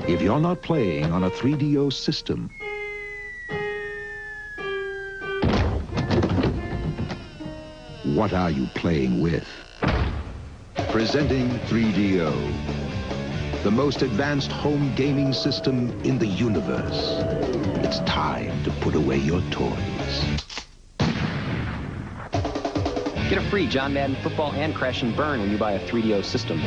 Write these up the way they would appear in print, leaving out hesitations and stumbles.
If you're not playing on a 3DO system, what are you playing with? Presenting 3DO, the most advanced home gaming system in the universe. It's time to put away your toys. Get a free John Madden Football and Crash and Burn when you buy a 3DO system.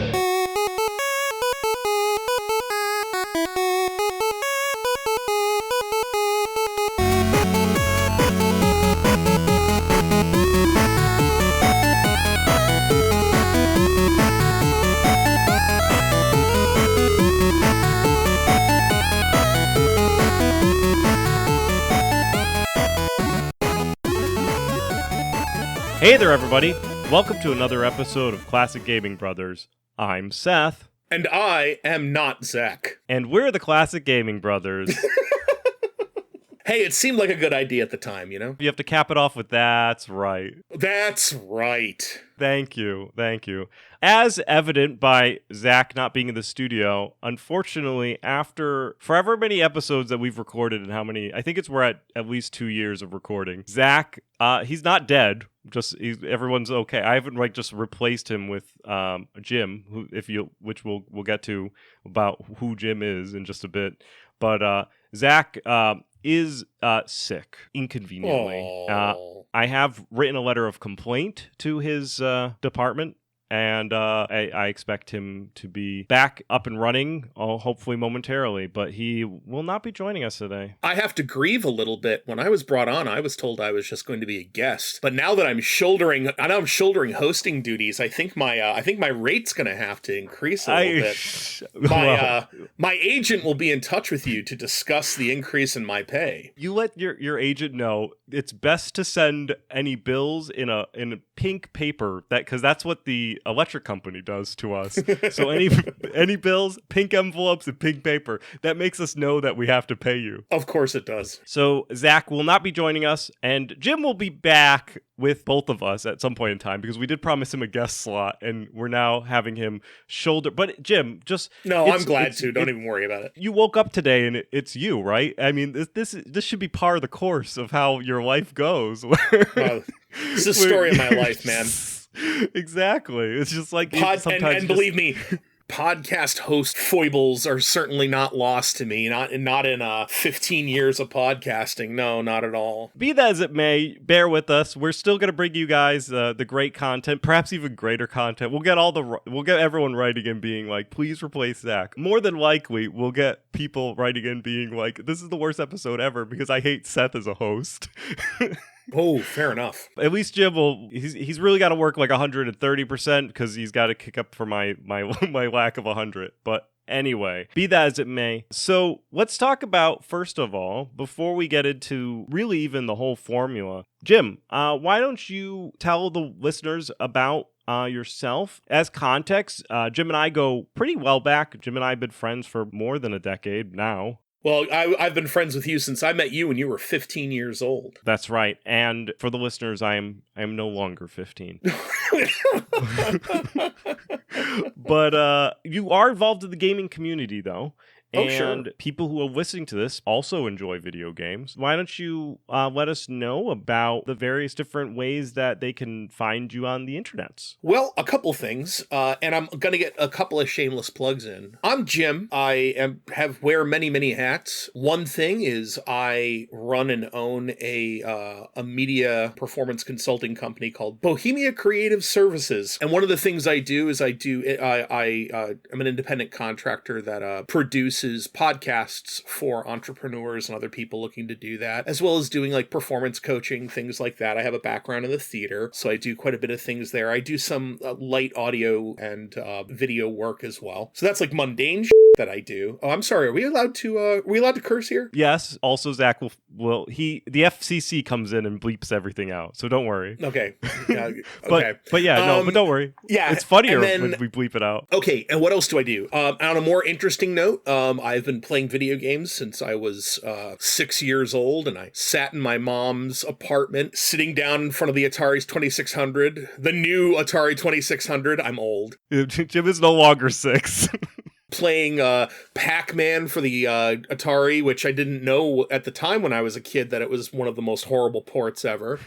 Hey there, everybody. Welcome to another episode of Classic Gaming Brothers. I'm Seth. And I am not Zach. And we're the Classic Gaming Brothers. Hey, it seemed like a good idea at the time, you know? You have to cap it off with that's right. That's right. Thank you. Thank you. As evident by Zach not being in the studio, unfortunately, after forever many episodes that we've recorded and how many, I think we're at least 2 years of recording, Zach, he's not dead. Everyone's okay. I haven't just replaced him with Jim, which we'll get to about who Jim is in just a bit. But Zach is sick, inconveniently. I have written a letter of complaint to his department, and I expect him to be back up and running, hopefully momentarily, but he will not be joining us today. I have to grieve a little bit. When I was brought on, I was told I was just going to be a guest. But now that I'm shouldering hosting duties, I think my rate's going to have to increase a little bit. My agent will be in touch with you to discuss the increase in my pay. You let your agent know it's best to send any bills in a pink paper, because that's what the electric company does to us. So any bills, pink envelopes, and pink paper. That makes us know that we have to pay you. Of course it does. So Zach will not be joining us, and Jim will be back with both of us at some point in time, because we did promise him a guest slot, and we're now having him shoulder. But Jim, I'm glad to. Don't even worry about it. You woke up today, and it's you, right? I mean, this should be par of the course of how your life goes. It's the story of my life, man. Exactly. It's just like and believe me, podcast host foibles are certainly not lost to me. Not in 15 years of podcasting. No, not at all. Be that as it may, bear with us. We're still going to bring you guys the great content, perhaps even greater content. We'll get everyone writing in being like, please replace Zach. More than likely, we'll get people writing in being like, this is the worst episode ever because I hate Seth as a host. Oh, fair enough. At least Jim he's really got to work like 130% because he's got to kick up for my lack of 100. But anyway, be that as it may. So let's talk about, first of all, before we get into really even the whole formula, Jim, why don't you tell the listeners about yourself? As context, Jim and I go pretty well back. Jim and I have been friends for more than a decade now. Well, I've been friends with you since I met you when you were 15 years old. That's right. And for the listeners, I am no longer 15. But you are involved in the gaming community, though. Oh, sure. And people who are listening to this also enjoy video games. Why don't you let us know about the various different ways that they can find you on the internets? Well, a couple things, and I'm going to get a couple of shameless plugs in. I'm Jim. I wear many, many hats. One thing is I run and own a media performance consulting company called Bohemia Creative Services. And one of the things I do is I'm an independent contractor that produces podcasts for entrepreneurs and other people looking to do that, as well as doing like performance coaching, things like that. I have a background in the theater, so I do quite a bit of things there. I do some light audio and video work as well. So that's like mundane that I do. Oh, I'm sorry. Are we allowed to curse here? Yes. Also, Zach will the FCC comes in and bleeps everything out, so don't worry. Okay. Yeah, but don't worry. Yeah, it's funnier when we bleep it out. Okay. And what else do I do? On a more interesting note, I've been playing video games since I was 6 years old, and I sat in my mom's apartment, sitting down in front of the Atari 2600, the new Atari 2600. I'm old. Jim is no longer 6. playing Pac-Man for the Atari, which I didn't know at the time when I was a kid that it was one of the most horrible ports ever.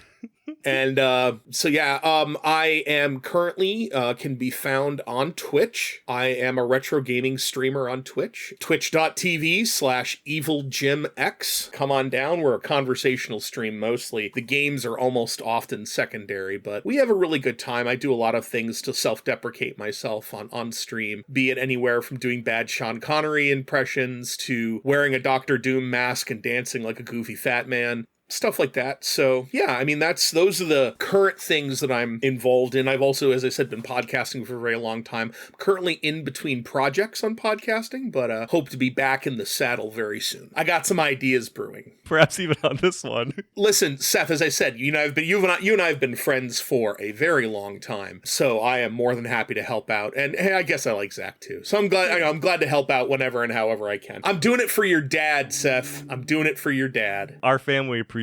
And I am currently can be found on Twitch. I am a retro gaming streamer on Twitch. Twitch.tv/EvilJimX. Come on down. We're a conversational stream mostly. The games are almost often secondary, but we have a really good time. I do a lot of things to self-deprecate myself on stream, be it anywhere from doing bad Sean Connery impressions to wearing a Dr. Doom mask and dancing like a goofy fat man. Stuff like that. So yeah, I mean, those are the current things that I'm involved in. I've also, as I said, been podcasting for a very long time. I'm currently in between projects on podcasting, but hope to be back in the saddle very soon. I got some ideas brewing. Perhaps even on this one. Listen, Seth, as I said, you and I have been friends for a very long time, so I am more than happy to help out. And hey, I guess I like Zach too, so I'm glad to help out whenever and however I can. I'm doing it for your dad, Seth. I'm doing it for your dad. Our family appreciates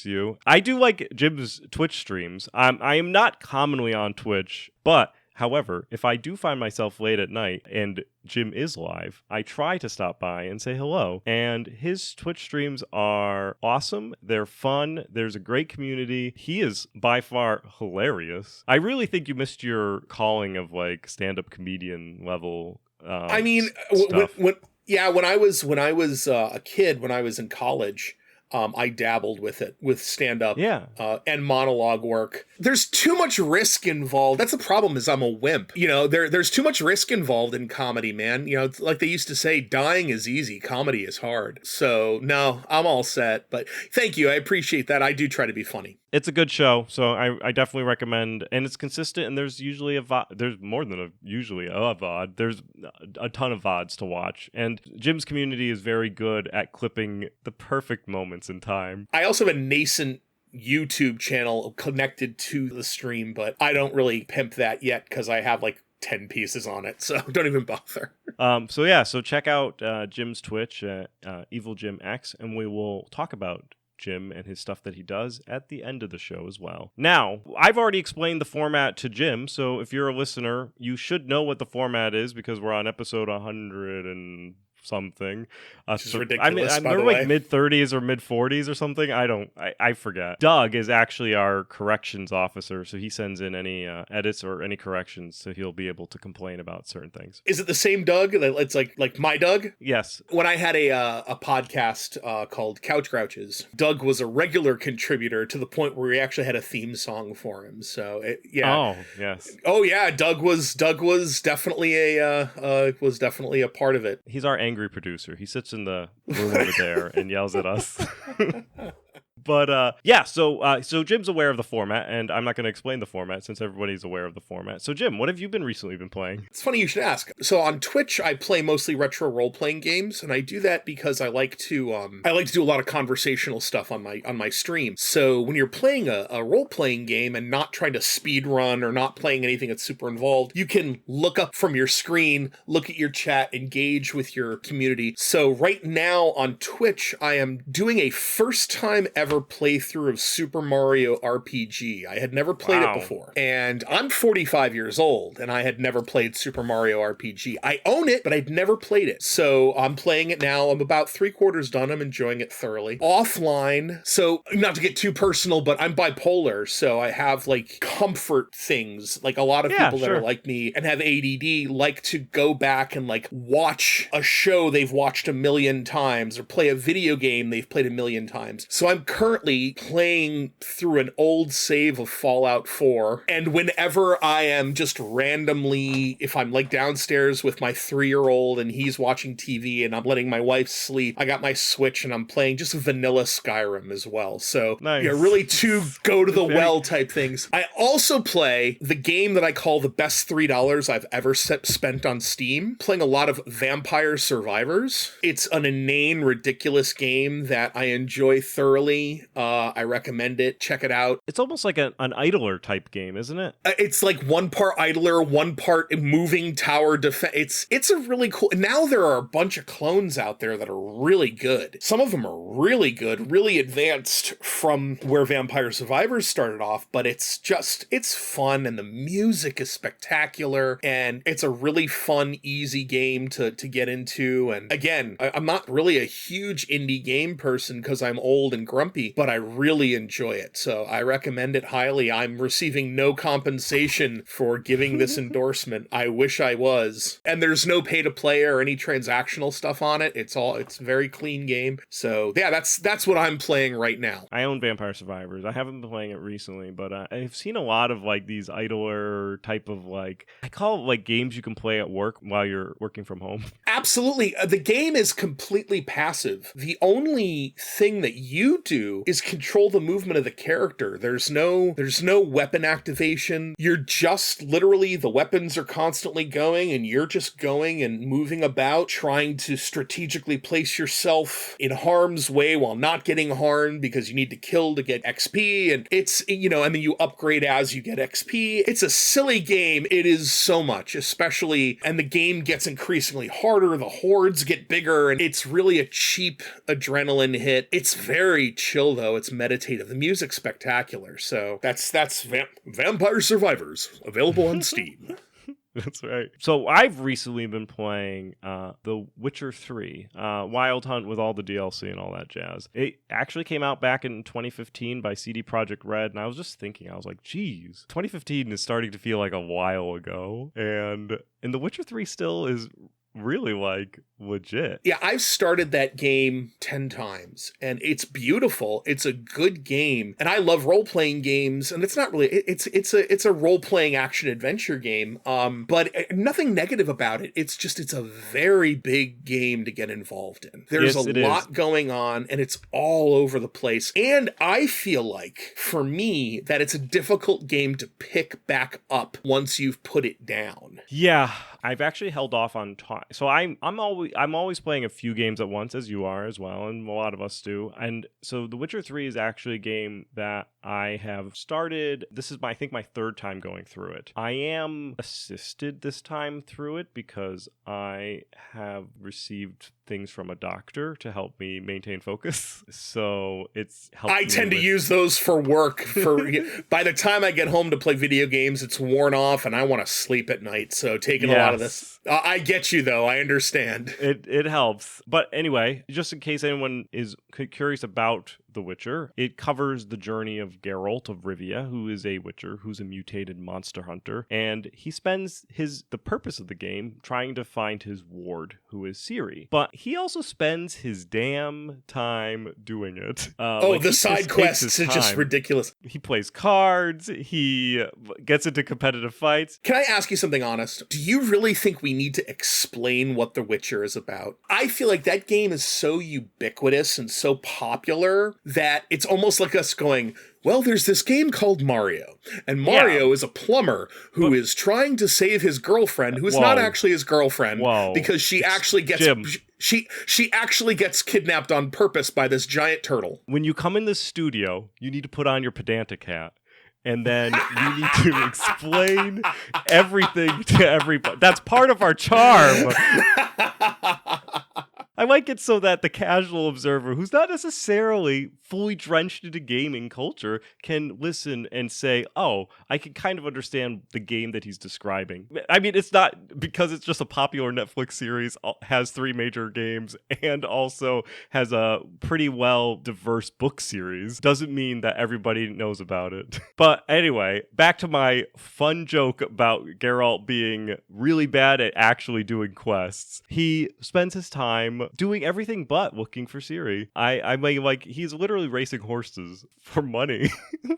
you. I do like Jim's Twitch streams. I am not commonly on Twitch, but however, if I do find myself late at night and Jim is live, I try to stop by and say hello. And his Twitch streams are awesome. They're fun. There's a great community. He is by far hilarious. I really think you missed your calling of like stand-up comedian level. I mean, when I was a kid, when I was in college, I dabbled with it, with stand-up and monologue work. There's too much risk involved. That's the problem, is I'm a wimp. You know, there's too much risk involved in comedy, man. You know, it's like they used to say, dying is easy, comedy is hard. So, no, I'm all set. But thank you. I appreciate that. I do try to be funny. It's a good show, so I definitely recommend, and it's consistent, and there's usually there's more than usually a VOD. There's a ton of VODs to watch, and Jim's community is very good at clipping the perfect moments in time. I also have a nascent YouTube channel connected to the stream, but I don't really pimp that yet because I have like 10 pieces on it, so don't even bother. So check out Jim's Twitch, EvilJimX, and we will talk about Jim and his stuff that he does at the end of the show as well. Now, I've already explained the format to Jim, so if you're a listener, you should know what the format is because we're on episode 100 and something. Which is ridiculous, I remember like mid-30s or mid-40s or something. I forget. Doug is actually our corrections officer, so he sends in any edits or any corrections, so he'll be able to complain about certain things. Is it the same Doug? It's like my Doug? Yes. When I had a podcast called Couch Grouches, Doug was a regular contributor to the point where we actually had a theme song for him. So yeah. Oh yes. Oh yeah. Doug was definitely a part of it. He's our angry producer. He sits in the room over there and yells at us. But so Jim's aware of the format, and I'm not going to explain the format since everybody's aware of the format. So Jim, what have you been recently playing? It's funny you should ask. So on Twitch, I play mostly retro role-playing games, and I do that because I like to do a lot of conversational stuff on my stream. So when you're playing a role-playing game and not trying to speed run or not playing anything that's super involved, you can look up from your screen, look at your chat, engage with your community. So right now on Twitch, I am doing a first-time ever playthrough of Super Mario RPG. I had never played it before. And I'm 45 years old, and I had never played Super Mario RPG. I own it, but I'd never played it. So I'm playing it now. I'm about 3/4 done. I'm enjoying it thoroughly. Offline, so not to get too personal, but I'm bipolar, so I have like comfort things. Like a lot of people that are like me and have ADD like to go back and like watch a show they've watched 1,000,000 times or play a video game they've played 1,000,000 times. So I'm currently playing through an old save of Fallout 4, and whenever I am just randomly, if I'm like downstairs with my 3-year-old and he's watching TV and I'm letting my wife sleep, I got my Switch and I'm playing just vanilla Skyrim as well. So nice. Yeah, really two go to the well type things. I also play the game that I call the best $3 I've ever spent on Steam, playing a lot of Vampire Survivors. It's an inane, ridiculous game that I enjoy thoroughly. me. I recommend it. Check it out. It's almost like an idler type game, isn't it? It's like one part idler, one part moving tower defense. It's a really cool. Now there are a bunch of clones out there that are really good. Some of them are really good, really advanced from where Vampire Survivors started off, but it's fun, and the music is spectacular, and it's a really fun, easy game to get into. And again, I'm not really a huge indie game person because I'm old and grumpy, but I really enjoy it. So I recommend it highly. I'm receiving no compensation for giving this endorsement. I wish I was. And there's no pay to play or any transactional stuff on it. It's a very clean game. So yeah, that's what I'm playing right now. I own Vampire Survivors. I haven't been playing it recently, but I've seen a lot of like these idler type of like, I call it like games you can play at work while you're working from home. Absolutely. The game is completely passive. The only thing that you do is control the movement of the character. There's no weapon activation. You're just literally, the weapons are constantly going, and you're just going and moving about, trying to strategically place yourself in harm's way while not getting harmed, because you need to kill to get XP. And it's, and then you upgrade as you get XP. It's a silly game. It is so much, especially, and the game gets increasingly harder. The hordes get bigger, and it's really a cheap adrenaline hit. It's very chill, though. It's meditative. The music's spectacular. So that's Vampire Survivors, available on Steam. That's right. So I've recently been playing The Witcher 3, Wild Hunt with all the DLC and all that jazz. It actually came out back in 2015 by CD Projekt Red, and I was just thinking, I was like, geez, 2015 is starting to feel like a while ago, and The Witcher 3 still is really like legit. Yeah, I've started that game 10 times, and it's beautiful. It's a good game, and I love role-playing games, and it's not really, it's a role-playing action adventure game, but nothing negative about it. It's a very big game to get involved in. There's a lot going on, and it's all over the place, and I feel like, for me, that it's a difficult game to pick back up once you've put it down. Yeah, I've actually held off on so I'm always playing a few games at once, as you are as well, and a lot of us do. And so The Witcher 3 is actually a game that I have started. This is I think my third time going through it. I am assisted this time through it because I have received things from a doctor to help me maintain focus. So it's helped. I tend to use those for work. By the time I get home to play video games, it's worn off and I want to sleep at night. So taking a lot of this. I get you though. I understand. It helps. But anyway, just in case anyone is curious about The Witcher, it covers the journey of Geralt of Rivia, who is a witcher, who's a mutated monster hunter, and he spends the purpose of the game trying to find his ward, who is Ciri. But he also spends his damn time doing it. The side quests are just ridiculous. He plays cards, he gets into competitive fights. Can I ask you something honest? Do you really think we need to explain what The Witcher is about? I feel like that game is so ubiquitous and so popular that it's almost like us going, well, there's this game called Mario, and Mario is a plumber who is trying to save his girlfriend, who is not actually his girlfriend, because she actually gets she actually gets kidnapped on purpose by this giant turtle. When you come in the studio, you need to put on your pedantic hat. And then you need to explain everything to everybody. That's part of our charm. I like it so that the casual observer, who's not necessarily fully drenched into gaming culture, can listen and say, oh, I can kind of understand the game that he's describing. I mean, it's not because it's just a popular Netflix series, has 3 major games, and also has a pretty well diverse book series. Doesn't mean that everybody knows about it. But anyway, back to my fun joke about Geralt being really bad at actually doing quests. He spends his time doing everything but looking for Ciri. I mean, like, he's literally racing horses for money.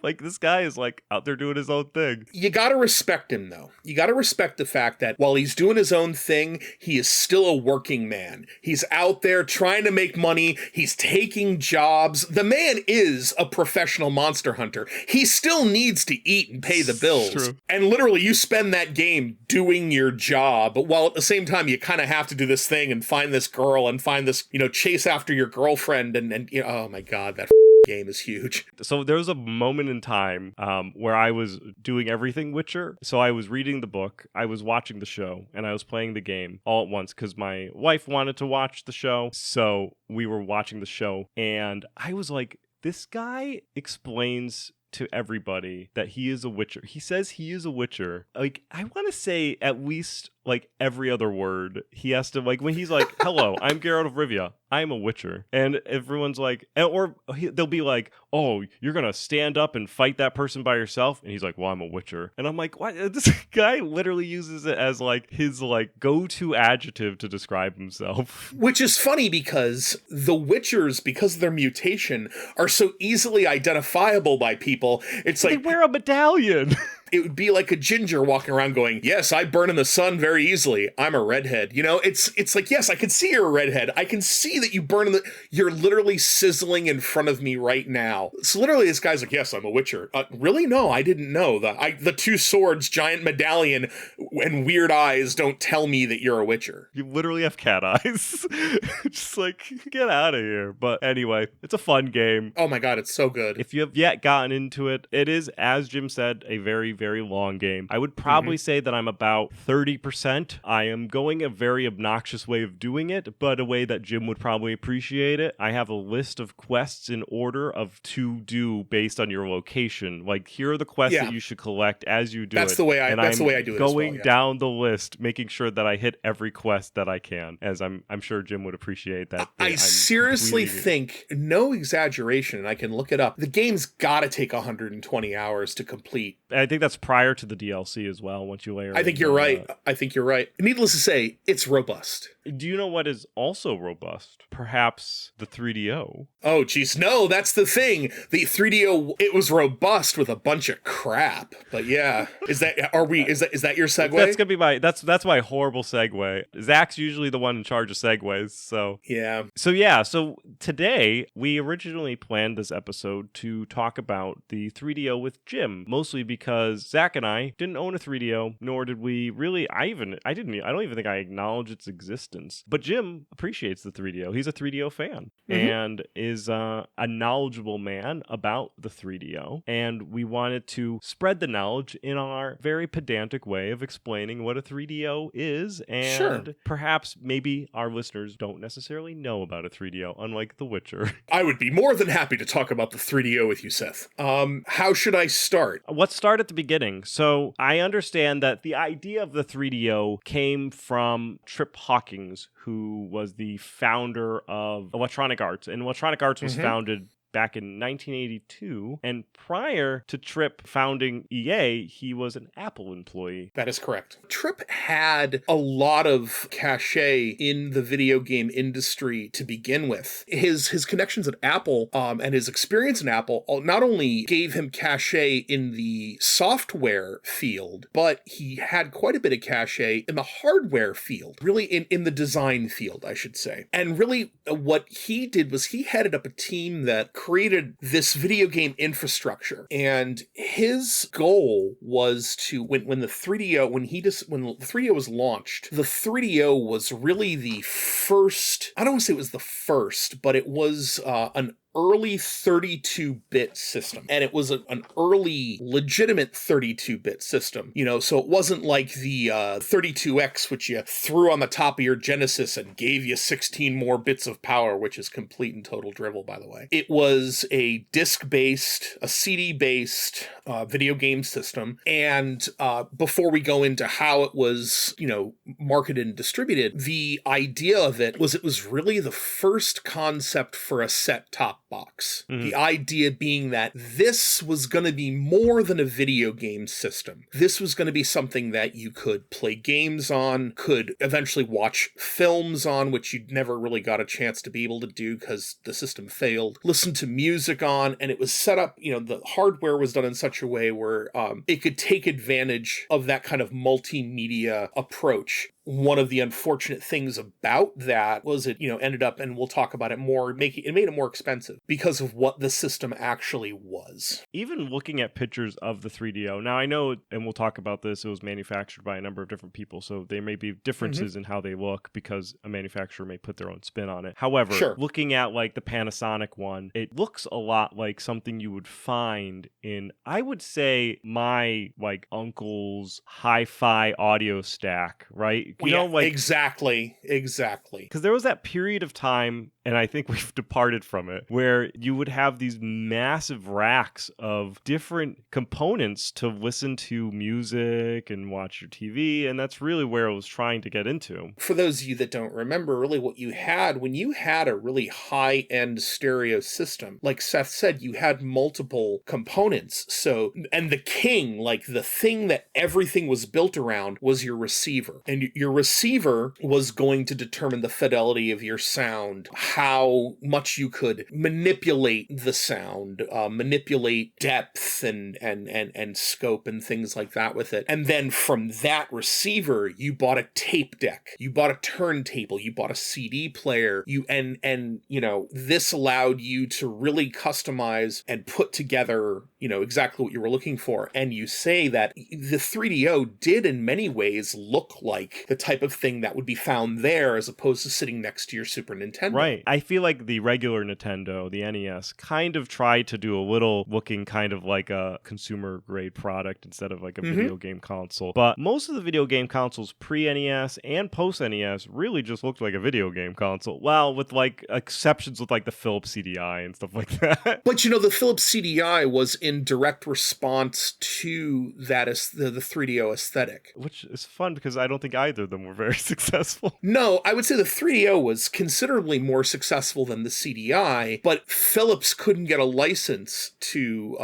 Like, this guy is like out there doing his own thing. You gotta respect him though. You gotta respect the fact that while he's doing his own thing, he is still a working man. He's out there trying to make money. He's taking jobs. The man is a professional monster hunter. He still needs to eat and pay the bills. True. And literally you spend that game doing your job, while at the same time you kind of have to do this thing and find this girl and find this, chase after your girlfriend and oh my God, that game is huge. So there was a moment in time where I was doing everything Witcher. So I was reading the book, I was watching the show, and I was playing the game all at once because my wife wanted to watch the show. So we were watching the show, and I was like, this guy explains to everybody that he is a Witcher. He says he is a Witcher. Like, I want to say at least like every other word. He has to, like, when he's like, hello, I'm Geralt of Rivia, I'm a Witcher. And everyone's like, they'll be like, oh, you're going to stand up and fight that person by yourself? And he's like, well, I'm a Witcher. And I'm like, what? This guy literally uses it as like his like go-to adjective to describe himself. Which is funny because the Witchers, because of their mutation, are so easily identifiable by people. It's like, they wear a medallion. It would be like a ginger walking around going, yes, I burn in the sun very easily. I'm a redhead. You know, it's like, yes, I can see you're a redhead. I can see that you burn you're literally sizzling in front of me right now. So literally this guy's like, yes, I'm a Witcher. Really? No, I didn't know. The two swords, giant medallion, and weird eyes don't tell me that you're a Witcher. You literally have cat eyes. Just like, get out of here. But anyway, it's a fun game. Oh my God, it's so good. If you have yet gotten into it, it is, as Jim said, a very, very long game. I would probably say that I'm about 30%. I am going a very obnoxious way of doing it, but a way that Jim would probably appreciate it. I have a list of quests in order of to do based on your location. Like, here are the quests that you should collect as you do that's it. The way I do it. Going down the list, making sure that I hit every quest that I can, as I'm sure Jim would appreciate that. I seriously think, no exaggeration, and I can look it up, the game's gotta take 120 hours to complete. I think that's prior to the DLC as well, once you layer I think you're right. I think you're right. Needless to say, it's robust. Do you know what is also robust? Perhaps the 3DO. Oh, geez. No, that's the thing. The 3DO, it was robust with a bunch of crap. But yeah. Is that your segue? That's gonna be that's my horrible segue. Zach's usually the one in charge of segues, so. Yeah. So today, we originally planned this episode to talk about the 3DO with Jim, mostly because Zach and I didn't own a 3DO, nor did we really, I don't even think I acknowledge its existence. But Jim appreciates the 3DO. He's a 3DO fan and is a knowledgeable man about the 3DO. And we wanted to spread the knowledge in our very pedantic way of explaining what a 3DO is. And perhaps maybe our listeners don't necessarily know about a 3DO, unlike The Witcher. I would be more than happy to talk about the 3DO with you, Seth. How should I start? Let's start at the beginning. So I understand that the idea of the 3DO came from Trip Hawkins, who was the founder of Electronic Arts. And Electronic Arts was founded back in 1982, and prior to Trip founding EA, he was an Apple employee. That is correct. Trip had a lot of cachet in the video game industry to begin with. His connections at Apple and his experience in Apple not only gave him cachet in the software field, but he had quite a bit of cachet in the hardware field, really in the design field, I should say. And really what he did was he headed up a team that created this video game infrastructure, and his goal was to when the 3DO was launched, the 3DO was really the first. I don't want to say it was the first, but it was an early 32-bit system, and it was an early legitimate 32-bit system, so it wasn't like the 32X, which you threw on the top of your Genesis and gave you 16 more bits of power, which is complete and total drivel, by the way. It was a disc-based, a CD-based video game system, and before we go into how it was, marketed and distributed, the idea of it was really the first concept for a set-top box. The idea being that this was going to be more than a video game system. This was going to be something that you could play games on, could eventually watch films on, which you never really got a chance to be able to do because the system failed, listen to music on, and it was set up, the hardware was done in such a way where it could take advantage of that kind of multimedia approach. one of the unfortunate things about that was it, ended up, and we'll talk about it more, it made it more expensive because of what the system actually was. Even looking at pictures of the 3DO, now I know, and we'll talk about this, it was manufactured by a number of different people, so there may be differences in how they look because a manufacturer may put their own spin on it. However, looking at like the Panasonic one, it looks a lot like something you would find in, I would say, my like uncle's hi-fi audio stack, right? Exactly. Because there was that period of time, and I think we've departed from it, where you would have these massive racks of different components to listen to music and watch your TV, and that's really where I was trying to get into. For those of you that don't remember, really what you had, when you had a really high-end stereo system, like Seth said, you had multiple components. So, and the king, like the thing that everything was built around, was your receiver. And your receiver was going to determine the fidelity of your sound, how much you could manipulate the sound, manipulate depth and scope and things like that with it. And then from that receiver, you bought a tape deck, you bought a turntable, you bought a CD player, this allowed you to really customize and put together, exactly what you were looking for. And you say that the 3DO did in many ways look like the type of thing that would be found there as opposed to sitting next to your Super Nintendo. Right. I feel like the regular Nintendo, the NES, kind of tried to do a little looking kind of like a consumer grade product instead of like a video game console. But most of the video game consoles pre-NES and post-NES really just looked like a video game console. Well, with like exceptions with like the Philips CDI and stuff like that. But the Philips CDI was in direct response to that as the 3DO aesthetic. Which is fun because I don't think either of them were very successful. No, I would say the 3DO was considerably more successful than the CDI, but Philips couldn't get a license to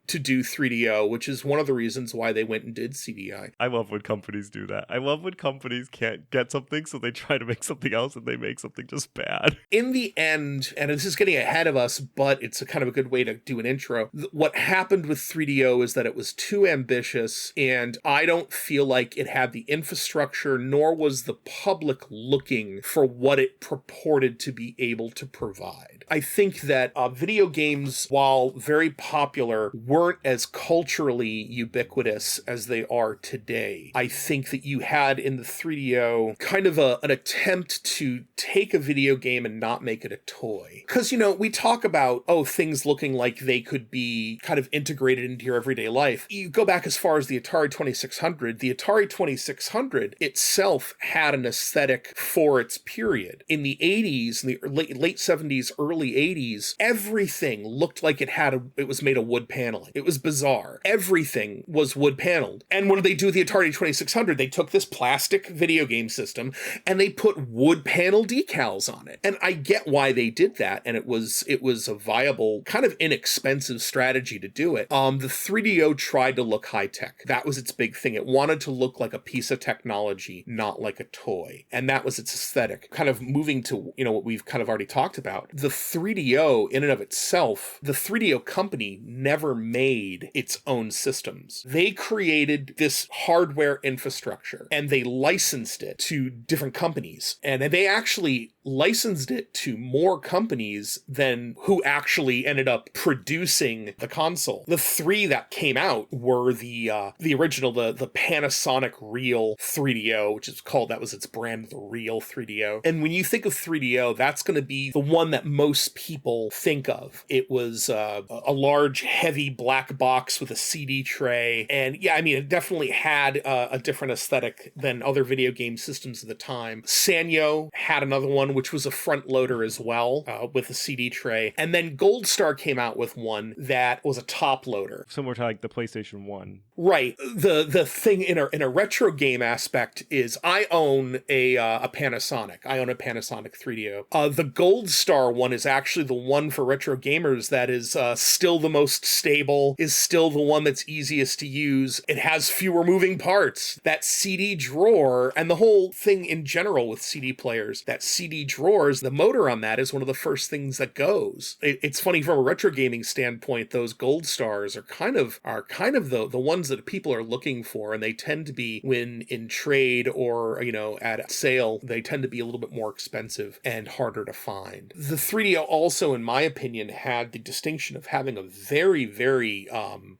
do 3DO, which is one of the reasons why they went and did CDI. I love when companies do that. I love when companies can't get something, so they try to make something else and they make something just bad. In the end, and this is getting ahead of us, but it's a kind of a good way to do an intro, what happened with 3DO is that it was too ambitious, and I don't feel like it had the infrastructure, nor was the public looking for what it purported to be able to provide. I think that video games, while very popular, weren't as culturally ubiquitous as they are today. I think that you had in the 3DO kind of an attempt to take a video game and not make it a toy. Because, we talk about, things looking like they could be kind of integrated into your everyday life. You go back as far as the Atari 2600. The Atari 2600 itself had an aesthetic for its period. In the 80s, in the late 70s, early 80s, everything looked like it was made of wood paneling. It was bizarre. Everything was wood paneled. And what did they do with the Atari 2600? They took this plastic video game system and they put wood panel decals on it. And I get why they did that. And it was a viable, kind of inexpensive strategy to do it. The 3DO tried to look high tech. That was its big thing. It wanted to look like a piece of technology, not like a toy. And that was its aesthetic. Kind of moving to, what we've kind of already talked about. The 3DO in and of itself, the 3DO company never made its own systems. They created this hardware infrastructure and they licensed it to different companies. And they actually licensed it to more companies than who actually ended up producing the console. The three that came out were the original, the Panasonic Real 3DO, which is called, that was its brand, the Real 3DO. And when you think of 3DO, that's going to be the one that most people think of. It was a large, heavy black box with a CD tray. And it definitely had a different aesthetic than other video game systems of the time. Sanyo had another one, which was a front loader as well, with a CD tray. And then Gold Star came out with one that was a top loader. Similar to like the PlayStation 1. Right. The thing in a retro game aspect is I own a Panasonic. I own a Panasonic 3DO. The Gold Star one is actually the one for retro gamers that is still the most stable, is still the one that's easiest to use. It has fewer moving parts. That CD drawer, and the whole thing in general with CD players, that CD drawers, the motor on that is one of the first things that goes. It's funny from a retro gaming standpoint, those Gold Stars are kind of the ones ones that people are looking for, and they tend to be, when in trade or, at sale, they tend to be a little bit more expensive and harder to find. The 3DO also, in my opinion, had the distinction of having a very, very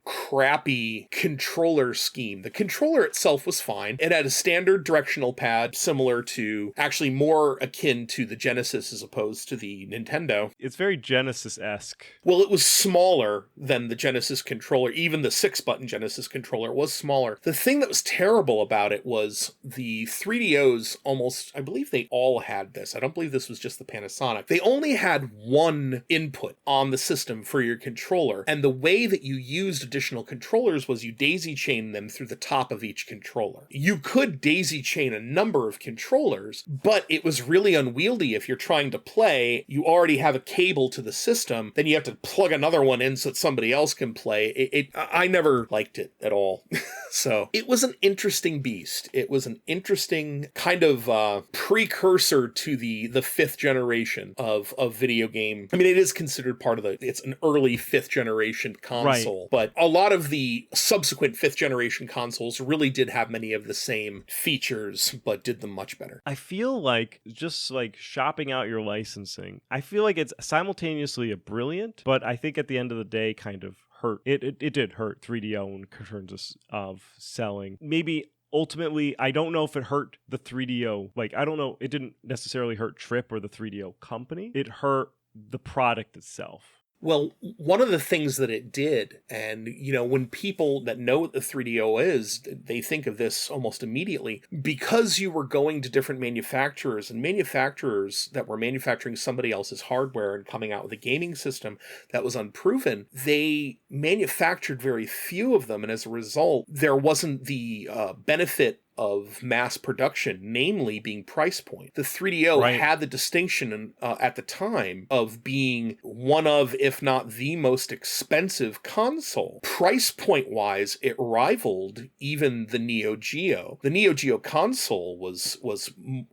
crappy controller scheme. The controller itself was fine. It had a standard directional pad similar to, actually more akin to the Genesis as opposed to the Nintendo. It's very Genesis-esque. Well, it was smaller than the Genesis controller. Even the 6-button Genesis controller was smaller. The thing that was terrible about it was the 3DOs almost, I believe they all had this. I don't believe this was just the Panasonic. They only had one input on the system for your controller, and the way that you used additional controllers was you daisy chained them through the top of each controller. You could daisy chain a number of controllers, but it was really unwieldy if you're trying to play. You already have a cable to the system, then you have to plug another one in so that somebody else can play. I never liked it at all. So it was an interesting beast. It was an interesting kind of precursor to the 5th generation of video game. I mean, it is considered part of it's an early 5th generation console, right. But a lot of the subsequent 5th generation consoles really did have many of the same features, but did them much better. I feel like just like shopping out your licensing, I feel like it's simultaneously a brilliant, but I think at the end of the day kind of hurt. It did hurt 3DO in terms of selling. Maybe ultimately, I don't know if it hurt the 3DO. Like, I don't know. It didn't necessarily hurt Trip or the 3DO company. It hurt the product itself. Well, one of the things that it did, and, when people that know what the 3DO is, they think of this almost immediately, because you were going to different manufacturers, and manufacturers that were manufacturing somebody else's hardware and coming out with a gaming system that was unproven, they manufactured very few of them, and as a result, there wasn't the benefit of mass production, namely being price point. The 3DO had the distinction at the time of being one of, if not the most expensive console. Price point wise, it rivaled even the Neo Geo. The Neo Geo console was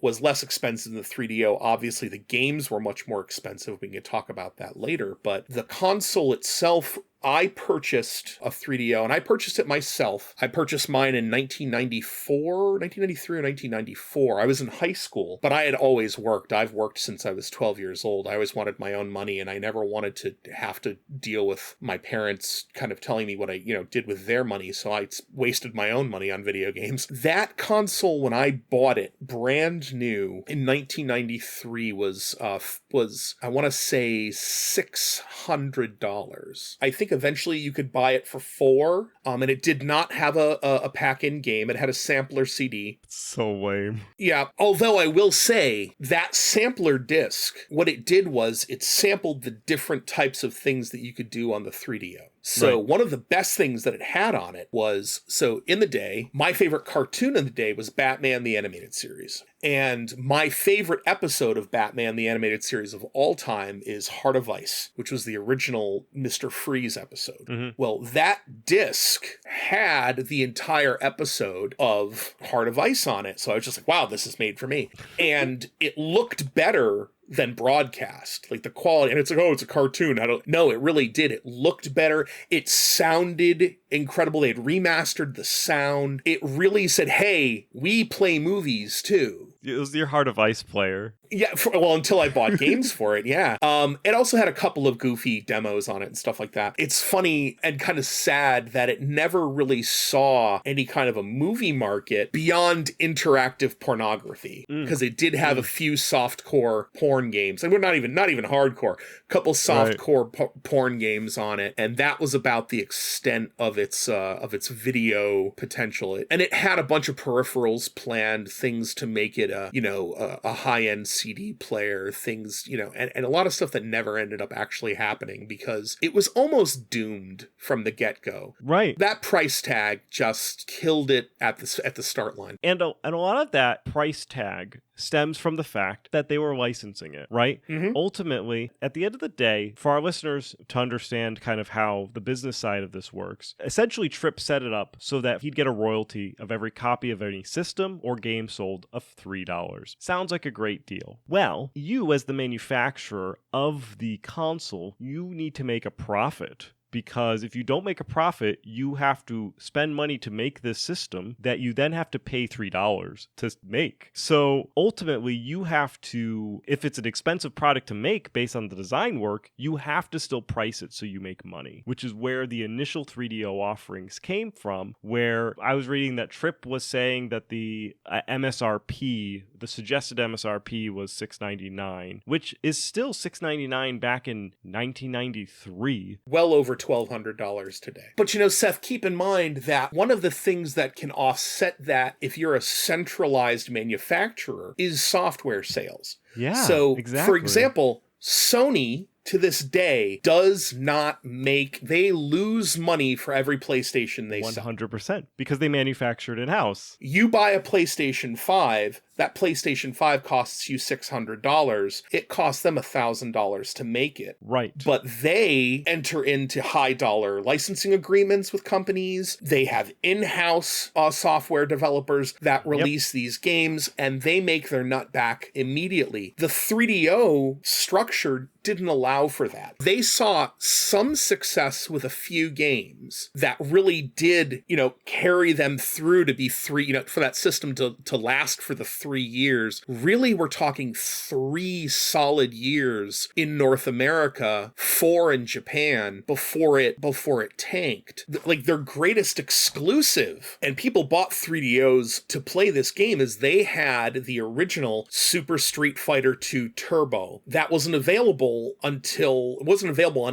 less expensive than the 3DO. Obviously, the games were much more expensive. We can talk about that later, but the console itself, I purchased a 3DO, and I purchased it myself. I purchased mine in 1993 or 1994. I was in high school, but I had always worked. I've worked since I was 12 years old. I always wanted my own money, and I never wanted to have to deal with my parents kind of telling me what I, did with their money, so I wasted my own money on video games. That console, when I bought it, brand new, in 1993 was I want to say $600. I think eventually you could buy it for $4, and it did not have a pack-in game. It had a sampler CD. So lame. Yeah, although I will say that sampler disc, what it did was it sampled the different types of things that you could do on the 3DO. So one of the best things that it had on it was, so in the day, my favorite cartoon in the day was Batman the Animated Series. And my favorite episode of Batman the Animated Series of all time is Heart of Ice, which was the original Mr. Freeze episode. Mm-hmm. Well, that disc had the entire episode of Heart of Ice on it. So I was just like, wow, this is made for me. And it looked better than broadcast, like the quality, and it's like, oh, it's a cartoon. No, it really did. It looked better. It sounded incredible. They had remastered the sound. It really said, hey, we play movies too. It was your Heart of Ice player. Yeah, until I bought games for it, yeah. It also had a couple of goofy demos on it and stuff like that. It's funny and kind of sad that it never really saw any kind of a movie market beyond interactive pornography, because it did have a few softcore porn games, and we're not even hardcore. A couple softcore porn games on it, and that was about the extent of its video potential. And it had a bunch of peripherals planned, things to make it a high-end CD player, things, and a lot of stuff that never ended up actually happening because it was almost doomed from the get-go. Right. That price tag just killed it at the start line. And a lot of that price tag stems from the fact that they were licensing it, right? Mm-hmm. Ultimately, at the end of the day, for our listeners to understand kind of how the business side of this works, essentially Tripp set it up so that he'd get a royalty of every copy of any system or game sold of $3. Sounds like a great deal. Well, you as the manufacturer of the console, you need to make a profit, because if you don't make a profit, you have to spend money to make this system that you then have to pay $3 to make. So ultimately, you have to, if it's an expensive product to make based on the design work, you have to still price it so you make money, which is where the initial 3DO offerings came from, where I was reading that Tripp was saying that the MSRP, the suggested MSRP was $699, which is still $699 back in 1993. Well over $1,200 today. But Seth, keep in mind that one of the things that can offset that if you're a centralized manufacturer is software sales. Yeah, so, exactly. For example, Sony to this day does not make, they lose money for every PlayStation they sell. 100%, because they manufacture it in-house. You buy a PlayStation 5, that PlayStation 5 costs you $600. It costs them $1,000 to make it. Right. But they enter into high-dollar licensing agreements with companies. They have in-house software developers that release these games, and they make their nut back immediately. The 3DO structure didn't allow for that. They saw some success with a few games that really did, carry them through to be for that system to last for the 3 years. Really, we're talking 3 solid years in North America, 4 in Japan before it tanked. Like their greatest exclusive, and people bought 3DOs to play this game, is they had the original Super Street Fighter 2 Turbo. That wasn't available on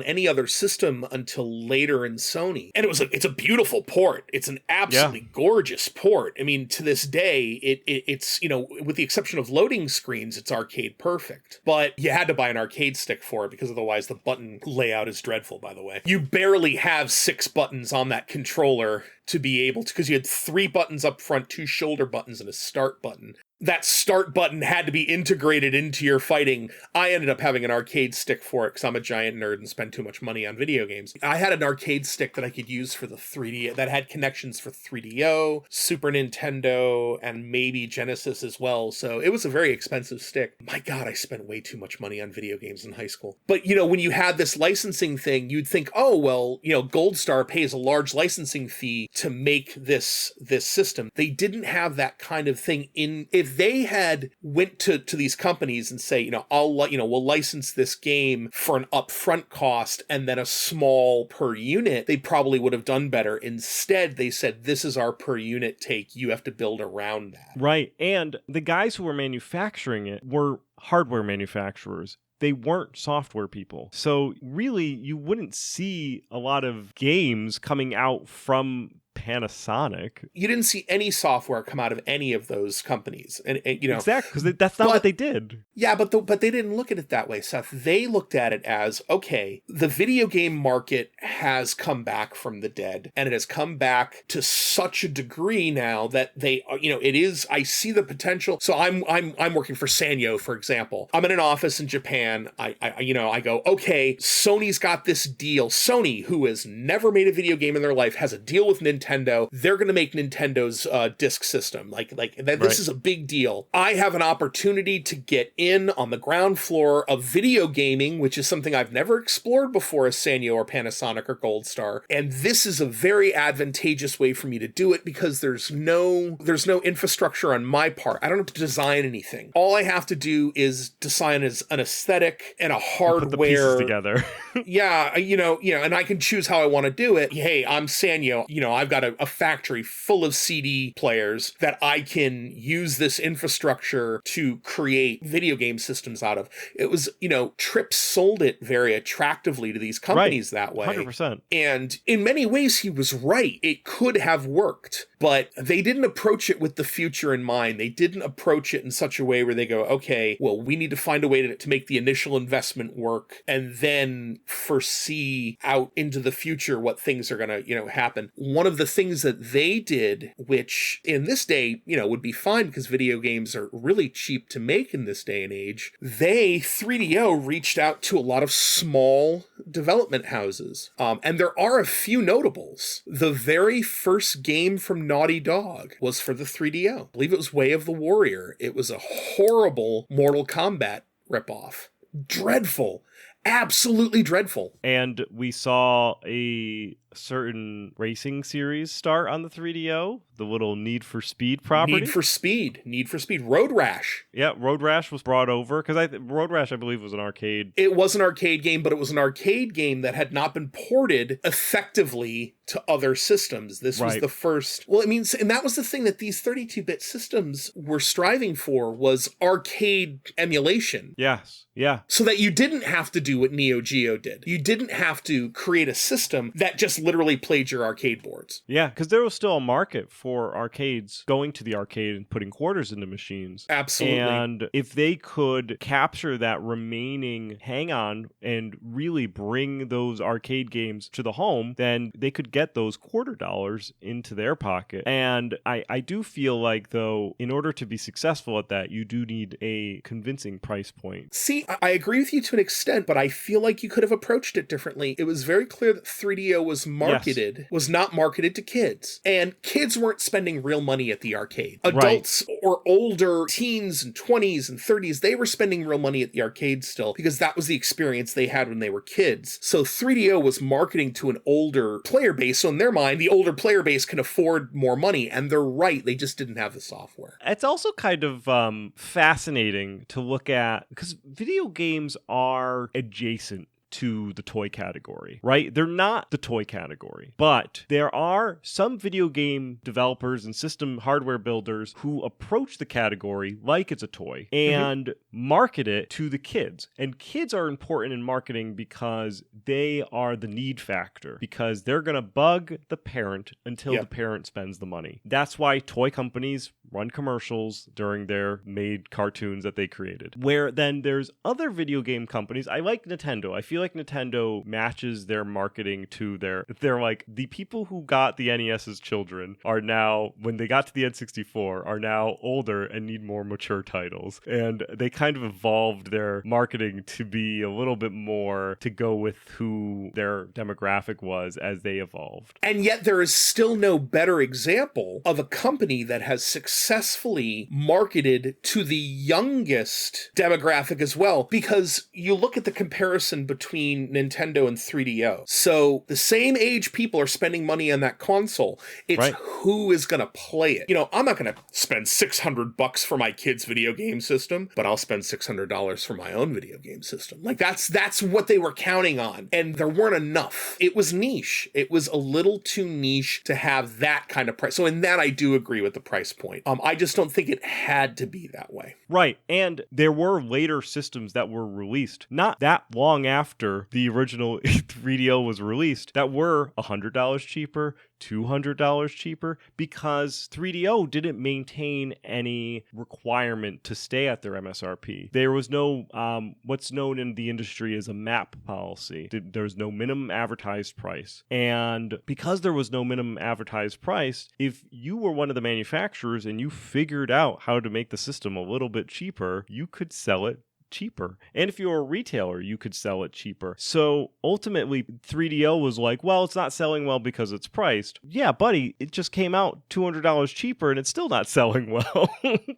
any other system until later in Sony. And it's a beautiful port. It's an absolutely gorgeous port. I mean, to this day, it's with the exception of loading screens, it's arcade perfect. But you had to buy an arcade stick for it because otherwise the button layout is dreadful, by the way. You barely have 6 buttons on that controller to be able to, because you had 3 buttons up front, 2 shoulder buttons, and a start button. That start button had to be integrated into your fighting. I ended up having an arcade stick for it because I'm a giant nerd and spend too much money on video games. I had an arcade stick that I could use for the 3D, that had connections for 3DO, Super Nintendo, and maybe Genesis as well. So it was a very expensive stick. My God, I spent way too much money on video games in high school. But, when you had this licensing thing, you'd think, oh, well, Gold Star pays a large licensing fee to make this system. They didn't have that kind of thing if they had went to these companies and say, we'll license this game for an upfront cost and then a small per unit, they probably would have done better. Instead, they said, this is our per unit take. You have to build around that. Right. And the guys who were manufacturing it were hardware manufacturers. They weren't software people. So really, you wouldn't see a lot of games coming out from Panasonic. You didn't see any software come out of any of those companies, and exactly, because that's not what they did. Yeah, but they didn't look at it that way, Seth. They looked at it as, okay, the video game market has come back from the dead, and it has come back to such a degree now that they, it is. I see the potential. So I'm working for Sanyo, for example. I'm in an office in Japan. I go, okay, Sony's got this deal. Sony, who has never made a video game in their life, has a deal with Nintendo. They're going to make Nintendo's disk system. This is a big deal. I have an opportunity to get in on the ground floor of video gaming, which is something I've never explored before as Sanyo or Panasonic or Gold Star. And this is a very advantageous way for me to do it because there's no infrastructure on my part. I don't have to design anything. All I have to do is design as an aesthetic and a hardware. Put the pieces together. Yeah, and I can choose how I want to do it. Hey, I'm Sanyo. I've got a factory full of CD players that I can use this infrastructure to create video game systems out of. It was, Tripp sold it very attractively to these companies that way. 100%. And in many ways, he was right. It could have worked. But they didn't approach it with the future in mind. They didn't approach it in such a way where they go, okay, well, we need to find a way to make the initial investment work and then foresee out into the future what things are going to, happen. One of the things that they did, which in this day, would be fine because video games are really cheap to make in this day and age, 3DO reached out to a lot of small development houses. And there are a few notables. The very first game from Naughty Dog was for the 3DO. I believe it was Way of the Warrior. It was a horrible Mortal Kombat ripoff. Dreadful. Absolutely dreadful. And we saw a certain racing series start on the 3DO, the little Need for Speed property. Need for Speed. Road Rash. Yeah, Road Rash was brought over because Road Rash, I believe, was an arcade. It was an arcade game, but it was an arcade game that had not been ported effectively to other systems. This was the first. Well, I mean, and that was the thing that these 32-bit systems were striving for, was arcade emulation. Yes. Yeah. So that you didn't have to do what Neo Geo did. You didn't have to create a system that just literally played your arcade boards. Yeah, because there was still a market for arcades going to the arcade and putting quarters into machines. Absolutely. And if they could capture that remaining hang-on and really bring those arcade games to the home, then they could get those quarter dollars into their pocket. And I do feel like, though, in order to be successful at that, you do need a convincing price point. See, I agree with you to an extent, but I feel like you could have approached it differently. It was very clear that 3DO was not marketed to kids. And kids weren't spending real money at the arcade. Adults or older teens and 20s and 30s, they were spending real money at the arcade still because that was the experience they had when they were kids. So 3DO was marketing to an older player base. So in their mind, the older player base can afford more money. And they're right. They just didn't have the software. It's also kind of fascinating to look at because video games are adjacent to the toy category, right? They're not the toy category, but there are some video game developers and system hardware builders who approach the category like it's a toy and market it to the kids. And kids are important in marketing because they are the need factor, because they're going to bug the parent until the parent spends the money. That's why toy companies run commercials during their made cartoons that they created. Where then there's other video game companies. I like Nintendo. I feel like Nintendo matches their marketing to they're like, the people who got the NES as children are now, when they got to the N64, are now older and need more mature titles. And they kind of evolved their marketing to be a little bit more to go with who their demographic was as they evolved. And yet there is still no better example of a company that has successfully marketed to the youngest demographic as well, because you look at the comparison between Nintendo and 3DO. So the same age people are spending money on that console. It's who is going to play it. You know, I'm not going to spend $600 for my kid's video game system, but I'll spend $600 for my own video game system. Like that's what they were counting on. And there weren't enough. It was niche. It was a little too niche to have that kind of price. So in that, I do agree with the price point. I just don't think it had to be that way. Right. And there were later systems that were released not that long after the original 3DO was released that were $100 cheaper, $200 cheaper, because 3DO didn't maintain any requirement to stay at their MSRP. There was no what's known in the industry as a MAP policy. There was no minimum advertised price. And because there was no minimum advertised price, if you were one of the manufacturers and you figured out how to make the system a little bit cheaper, you could sell it cheaper. And if you're a retailer, you could sell it cheaper. So ultimately, 3DO was like, well, it's not selling well because it's priced. Yeah, buddy, it just came out $200 cheaper and it's still not selling well.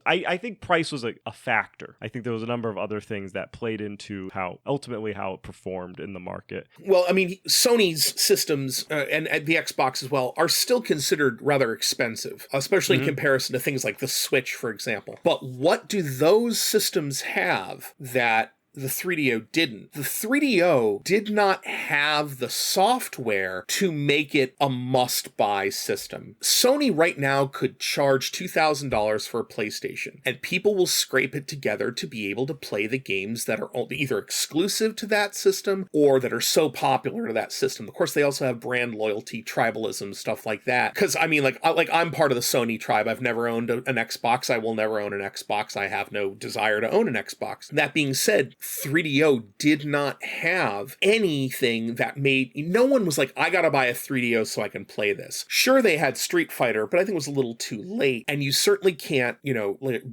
I think price was a factor. I think there was a number of other things that played into how it performed in the market. Well, I mean, Sony's systems and the Xbox as well are still considered rather expensive, especially in comparison to things like the Switch, for example. But what do those systems have that the 3DO didn't? The 3DO did not have the software to make it a must-buy system. Sony right now could charge $2,000 for a PlayStation, and people will scrape it together to be able to play the games that are either exclusive to that system or that are so popular to that system. Of course, they also have brand loyalty, tribalism, stuff like that. Because, I mean, like I'm part of the Sony tribe. I've never owned an Xbox. I will never own an Xbox. I have no desire to own an Xbox. That being said, 3DO did not have anything that no one was like, I gotta buy a 3DO so I can play this. Sure, they had Street Fighter, but I think it was a little too late. And you certainly can't,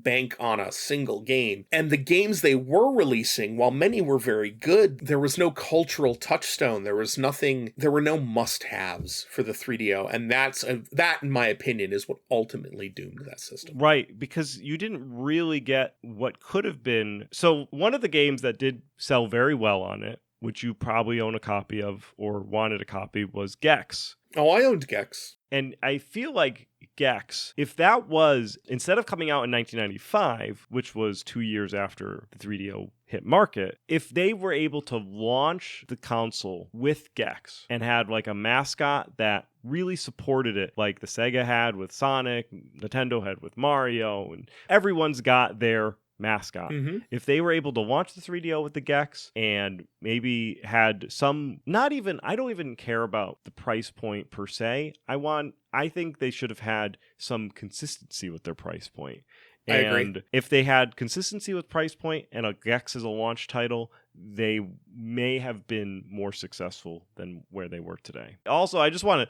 bank on a single game. And the games they were releasing, while many were very good, there was no cultural touchstone. There were no must-haves for the 3DO. And that, in my opinion, is what ultimately doomed that system. Right, because you didn't really get what could have been. So one of the games that did sell very well on it which you probably own a copy of or wanted a copy, was Gex. Oh, I owned Gex. And I feel like Gex, if that was, instead of coming out in 1995, which was 2 years after the 3DO hit market, if they were able to launch the console with Gex and had like a mascot that really supported it, like the Sega had with Sonic, Nintendo had with Mario, and everyone's got their mascot. If they were able to launch the 3DO with the Gex and maybe had some, I don't even care about the price point per se. I think they should have had some consistency with their price point. I agree. And if they had consistency with price point and a Gex as a launch title, they may have been more successful than where they were today. Also,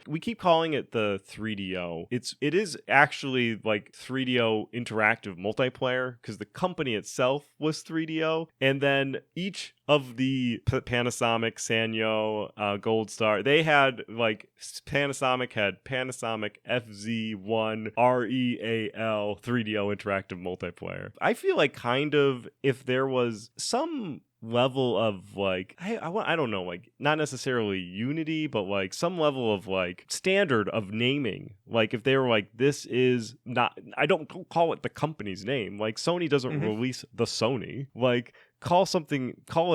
we keep calling it the 3DO. It is actually like 3DO interactive multiplayer because the company itself was 3DO. And then each of the Panasonic, Sanyo, Gold Star, they had like Panasonic had Panasonic FZ1 REAL 3DO interactive multiplayer. I feel like kind of if there was some level of like I don't know, like not necessarily unity, but like some level of like standard of naming, like if they were like, this is not, I don't call it the company's name, like Sony doesn't release the Sony, like call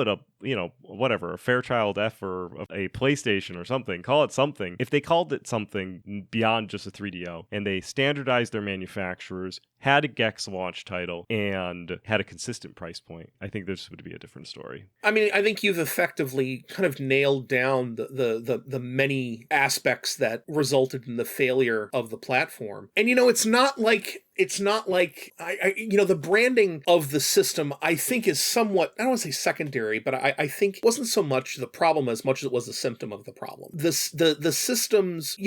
it a, whatever, a Fairchild F or a PlayStation or something. Call it something. If they called it something beyond just a 3DO and they standardized their manufacturers, had a Gex launch title, and had a consistent price point, I think this would be a different story. I mean, I think you've effectively kind of nailed down the many aspects that resulted in the failure of the platform. And, it's not like the branding of the system, I think, is somewhat, I don't want to say secondary, but I think it wasn't so much the problem as much as it was a symptom of the problem. The systems,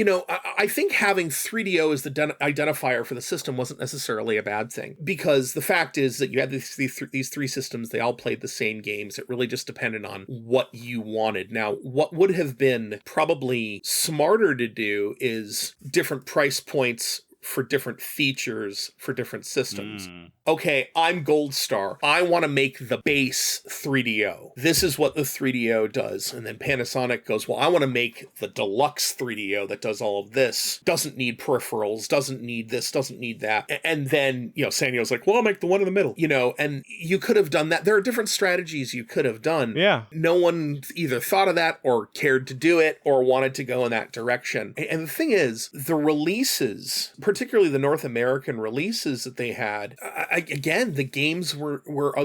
I think having 3DO as the identifier for the system wasn't necessarily a bad thing, because the fact is that you had these three systems, they all played the same games. It really just depended on what you wanted. Now, what would have been probably smarter to do is different price points for different features for different systems. Okay, I'm Gold Star. I want to make the base 3DO. This is what the 3DO does. And then Panasonic goes, well, I want to make the deluxe 3DO that does all of this. Doesn't need peripherals, doesn't need this, doesn't need that. And then, Sanyo's like, well, I'll make the one in the middle. And you could have done that. There are different strategies you could have done. Yeah. No one either thought of that or cared to do it or wanted to go in that direction. And the thing is, the releases, particularly the North American releases that they had, again, the games were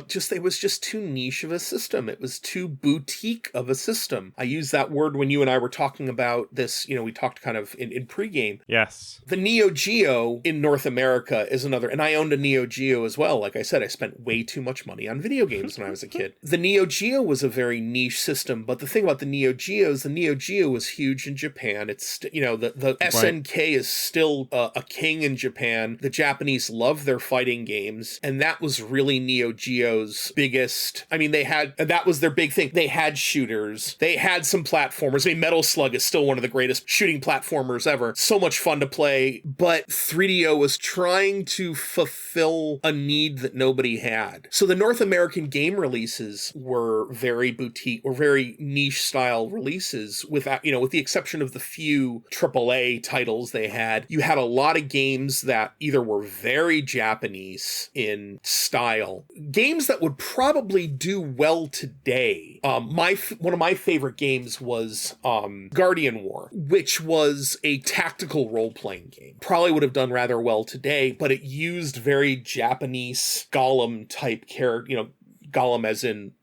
just, it was just too niche of a system. It was too boutique of a system. I used that word when you and I were talking about this, we talked kind of in pregame. Yes. The Neo Geo in North America is another, and I owned a Neo Geo as well. Like I said, I spent way too much money on video games when I was a kid. The Neo Geo was a very niche system, but the thing about the Neo Geo is the Neo Geo was huge in Japan. It's, the SNK is still a king in Japan. The Japanese love their fighting games, and that was really Neo Geo's biggest. I mean, that was their big thing. They had shooters, they had some platformers. I mean, Metal Slug is still one of the greatest shooting platformers ever. So much fun to play, but 3DO was trying to fulfill a need that nobody had. So the North American game releases were very boutique, or very niche style releases, without, with the exception of the few AAA titles they had. You had a lot of games that either were very Japanese in style, games that would probably do well today. One of my favorite games was Guardian War, which was a tactical role-playing game. Probably would have done rather well today, but it used very Japanese Gollum type character, Gollum as in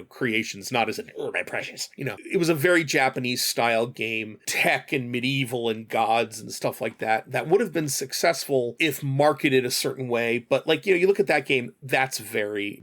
creations, not as an, oh, my precious, it was a very Japanese style game, tech and medieval and gods and stuff like that would have been successful if marketed a certain way. But you look at that game, that's very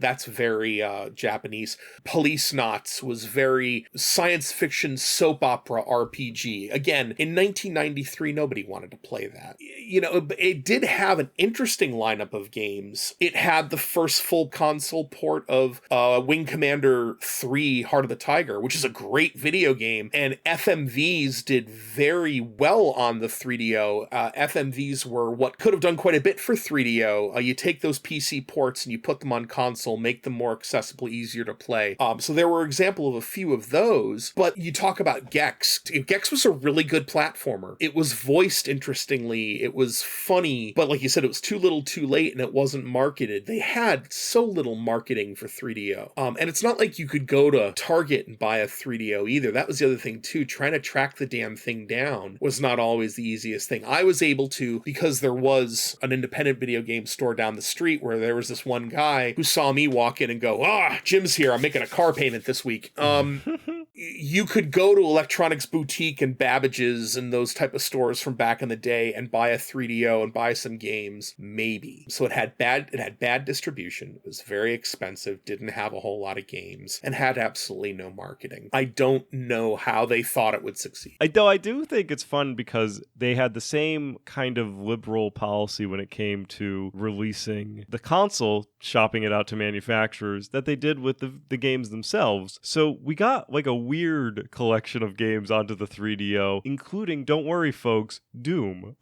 Japanese. Police Knots was very science fiction soap opera RPG. Again, in 1993, nobody wanted to play that. It did have an interesting lineup of games. It had the first full console port of Wing Commander Commander 3 Heart of the Tiger, which is a great video game, and FMVs did very well on the 3DO. FMVs were what could have done quite a bit for 3DO. You take those PC ports and you put them on console, make them more accessible, easier to play. So there were examples of a few of those, but you talk about Gex. Gex was a really good platformer. It was voiced interestingly, it was funny, but like you said, it was too little too late and it wasn't marketed. They had so little marketing for 3DO. And it's not like you could go to Target and buy a 3DO either. That was the other thing too. Trying to track the damn thing down was not always the easiest thing. I was able to, because there was an independent video game store down the street where there was this one guy who saw me walk in and go, Jim's here, I'm making a car payment this week. You could go to Electronics Boutique and Babbage's and those type of stores from back in the day and buy a 3DO and buy some games, maybe. So it had bad distribution, it was very expensive, didn't have a whole lot of games, and had absolutely no marketing. I don't know how they thought it would succeed. Though I do think it's fun because they had the same kind of liberal policy when it came to releasing the console, shopping it out to manufacturers, that they did with the games themselves. So we got like a weird collection of games onto the 3DO, including, don't worry folks, Doom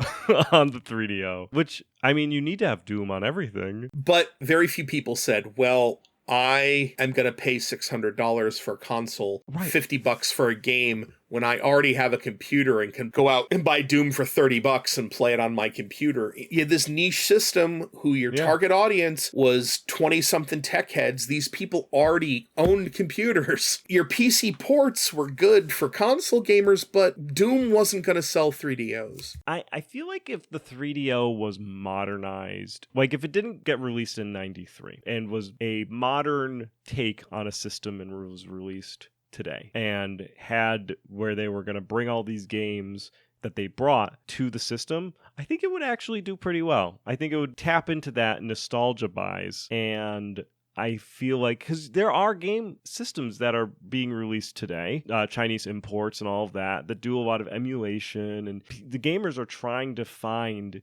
on the 3DO, which, I mean, you need to have Doom on everything. But very few people said, well, I am going to pay $600 for a console, right, $50 for a game, when I already have a computer and can go out and buy Doom for $30 and play it on my computer. You had this niche system who your target audience was 20-something tech heads. These people already owned computers. Your PC ports were good for console gamers, but Doom wasn't going to sell 3DOs. I feel like if the 3DO was modernized, like if it didn't get released in 93 and was a modern take on a system and was released today and had where they were going to bring all these games that they brought to the system, I think it would actually do pretty well. I think it would tap into that nostalgia buys, and I feel like, because there are game systems that are being released today, Chinese imports and all of that do a lot of emulation, and the gamers are trying to find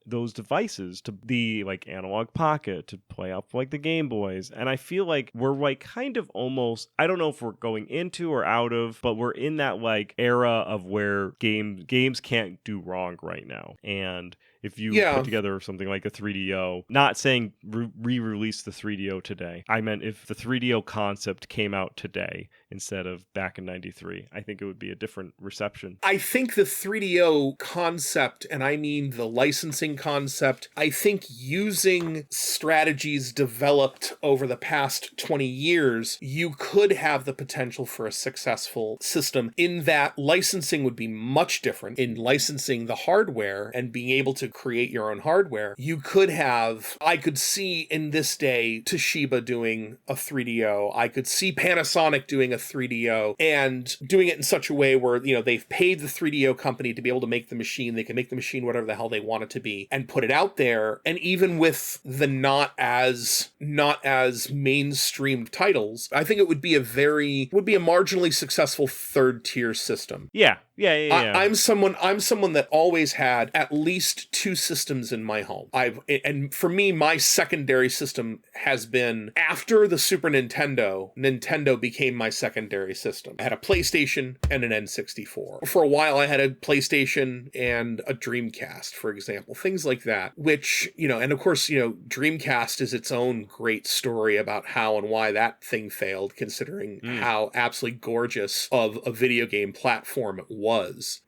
those devices to the like Analog Pocket to play up like the Game Boys. And I feel like we're like kind of almost, I don't know if we're going into or out of, but we're in that like era of where games can't do wrong right now. And if you put together something like a 3DO, not saying re-release the 3DO today, I meant if the 3DO concept came out today instead of back in 93, I think it would be a different reception. I think the 3DO concept, and I mean the licensing concept, I think using strategies developed over the past 20 years, you could have the potential for a successful system in that licensing would be much different. In licensing the hardware and being able to create your own hardware, you could have, I could see in this day Toshiba doing a 3DO, I could see Panasonic doing a 3DO, and doing it in such a way where, you know, they've paid the 3DO company to be able to make the machine, they can make the machine whatever the hell they want it to be, and put it out there, and even with the not as mainstream titles, I think it would be a marginally successful third tier system. Yeah. I'm someone that always had at least two systems in my home. And for me, my secondary system has been after the Super Nintendo. Nintendo became my secondary system. I had a PlayStation and an N64. For a while, I had a PlayStation and a Dreamcast, for example, things like that, which, you know, and of course, you know, Dreamcast is its own great story about how and why that thing failed, considering how absolutely gorgeous of a video game platform it was.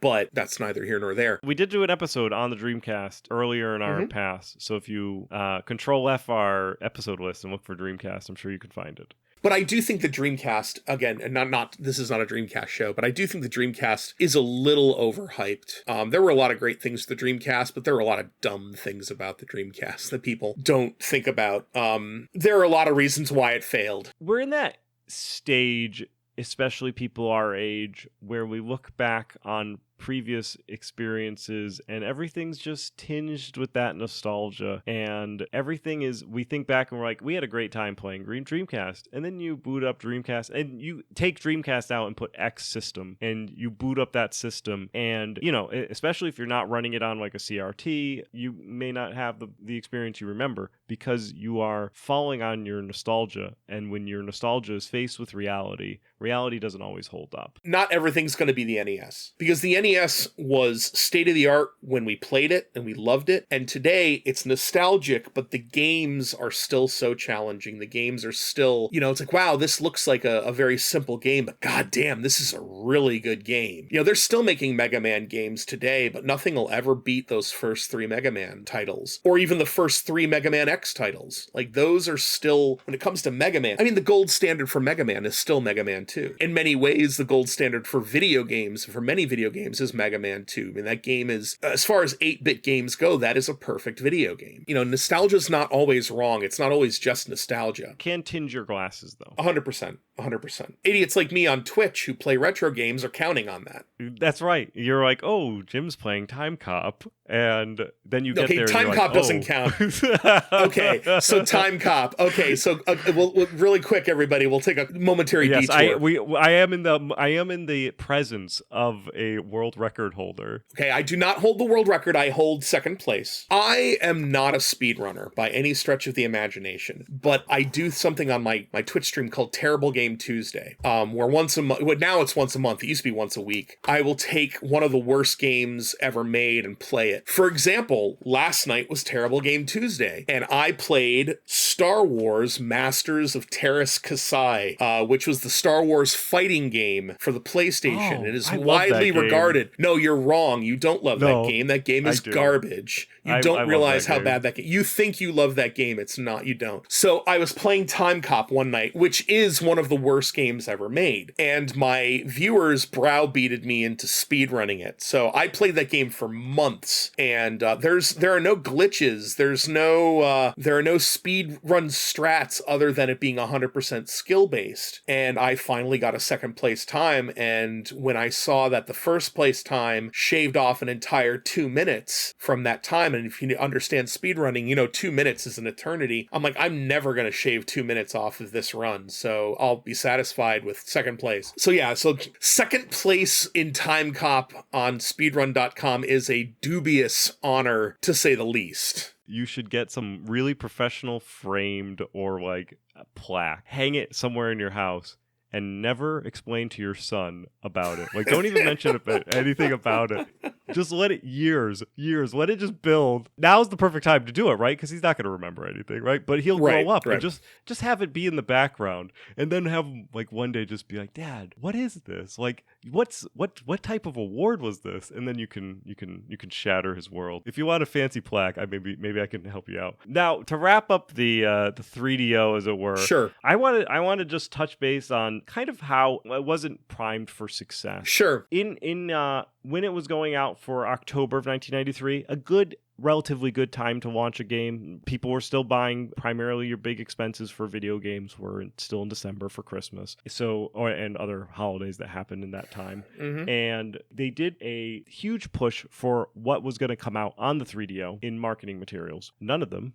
But that's neither here nor there. We did do an episode on the Dreamcast earlier in our past, so if you control F our episode list and look for Dreamcast, I'm sure you can find it. But I do think the Dreamcast, again, and not this is not a Dreamcast show, but I do think the Dreamcast is a little overhyped. There were a lot of great things to the Dreamcast, but there were a lot of dumb things about the Dreamcast that people don't think about. There are a lot of reasons why it failed. We're in that stage, especially people our age, where we look back on previous experiences and everything's just tinged with that nostalgia, and everything is, we think back and we're like, we had a great time playing Dreamcast, and then you boot up Dreamcast and you take Dreamcast out and put X system and you boot up that system, and you know, especially if you're not running it on like a CRT, you may not have the experience you remember. because you are falling on your nostalgia. And when your nostalgia is faced with reality, reality doesn't always hold up. Not everything's going to be the NES, because the NES was state of the art when we played it and we loved it. And today it's nostalgic, but the games are still so challenging. The games are still, it's like, wow, this looks like a very simple game, but goddamn, this is a really good game. They're still making Mega Man games today, but nothing will ever beat those first 3 Mega Man titles, or even the first 3 Mega Man X titles. Like, those are still, when it comes to Mega Man, I mean, the gold standard for Mega Man is still Mega Man 2. In many ways, the gold standard for video games, for many video games, is Mega Man 2. I mean, that game is, as far as 8-bit games go, that is a perfect video game. Nostalgia's not always wrong. It's not always just nostalgia. Can tinge your glasses, though. 100%. 100%. Idiots like me on Twitch who play retro games are counting on that. That's right. You're like, oh, Jim's playing Time Cop. And then you get okay, there. Time and Cop doesn't count. Okay, so Time Cop. Okay, so we'll really quick, everybody. We'll take a momentary detour. I am in the presence of a world record holder. Okay, I do not hold the world record. I hold second place. I am not a speedrunner by any stretch of the imagination, but I do something on my Twitch stream called Terrible Game Tuesday, where once a month. Well, now it's once a month. It used to be once a week. I will take one of the worst games ever made and play it. For example, last night was Terrible Game Tuesday, and I played Star Wars Masters of Terras Kasai, which was the Star Wars fighting game for the PlayStation. It is widely regarded. No, you're wrong. You don't love that game. That game is garbage. You don't realize how bad that game. You think you love that game. It's not. You don't. So I was playing Time Cop one night, which is one of the worst games ever made, and my viewers browbeated me into speedrunning it. So I played that game for months, and there are no glitches. There are no speed run strats other than it being 100% skill based. And I finally got a second place time, and when I saw that the first place time shaved off an entire 2 minutes from that time, and if you understand speedrunning, 2 minutes is an eternity. I'm like, I'm never going to shave 2 minutes off of this run, so I'll be satisfied with second place. So yeah, so second place in Time Cop on speedrun.com is a dubious honor, to say the least. You should get some really professional framed or like a plaque. Hang it somewhere in your house and never explain to your son about it. Like, don't even mention anything about it. Just let it years, let it just build. Now's the perfect time to do it, right? Because he's not going to remember anything, right? But he'll grow up and just have it be in the background, and then have him like one day just be like, Dad, what is this? Like, what type of award was this? And then you can shatter his world. If you want a fancy plaque, maybe I can help you out. Now, to wrap up the 3DO, as it were. Sure. I want to just touch base on kind of how it wasn't primed for success. Sure. In when it was going out for October of 1993, relatively good time to launch a game. People were still buying. Primarily your big expenses for video games were still in December for Christmas, and other holidays that happened in that time. Mm-hmm. And they did a huge push for what was going to come out on the 3DO in marketing materials. None of them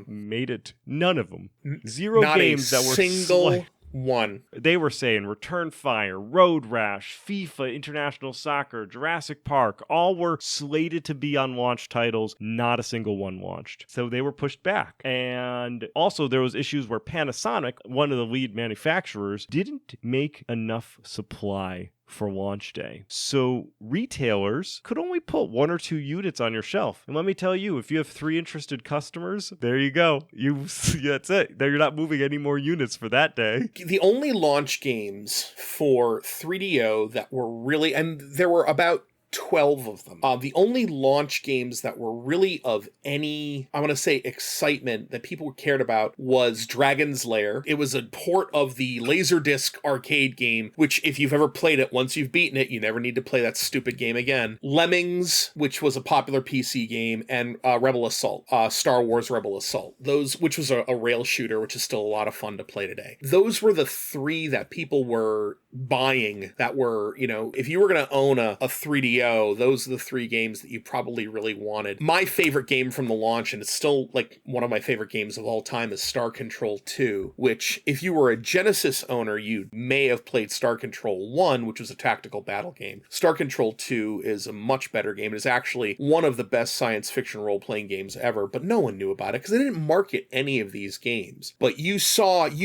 made it. None of them. Zero Not games that were single one. They were saying Return Fire, Road Rash, FIFA, International Soccer, Jurassic Park, all were slated to be on launch titles. Not a single one launched. So they were pushed back. And also there was issues where Panasonic, one of the lead manufacturers, didn't make enough supply for launch day. So retailers could only put 1 or 2 units on your shelf. And let me tell you, if you have 3 interested customers, there you go. That's it. You're not moving any more units for that day. The only launch games for 3DO that were really, and there were about 12 of them. The only launch games that were really of any, I want to say, excitement that people cared about was Dragon's Lair. It was a port of the Laserdisc arcade game, which if you've ever played it, once you've beaten it, you never need to play that stupid game again. Lemmings, which was a popular PC game, and Rebel Assault, Star Wars Rebel Assault. Which was a rail shooter, which is still a lot of fun to play today. Those were the 3 that people were buying that were, if you were going to own a 3DO, those are the three games that you probably really wanted. My favorite game from the launch, and it's still like one of my favorite games of all time, is Star Control 2, which if you were a Genesis owner, you may have played Star Control 1, which was a tactical battle game. Star Control 2 is a much better game. It is actually one of the best science fiction role-playing games ever, but no one knew about it because they didn't market any of these games. But you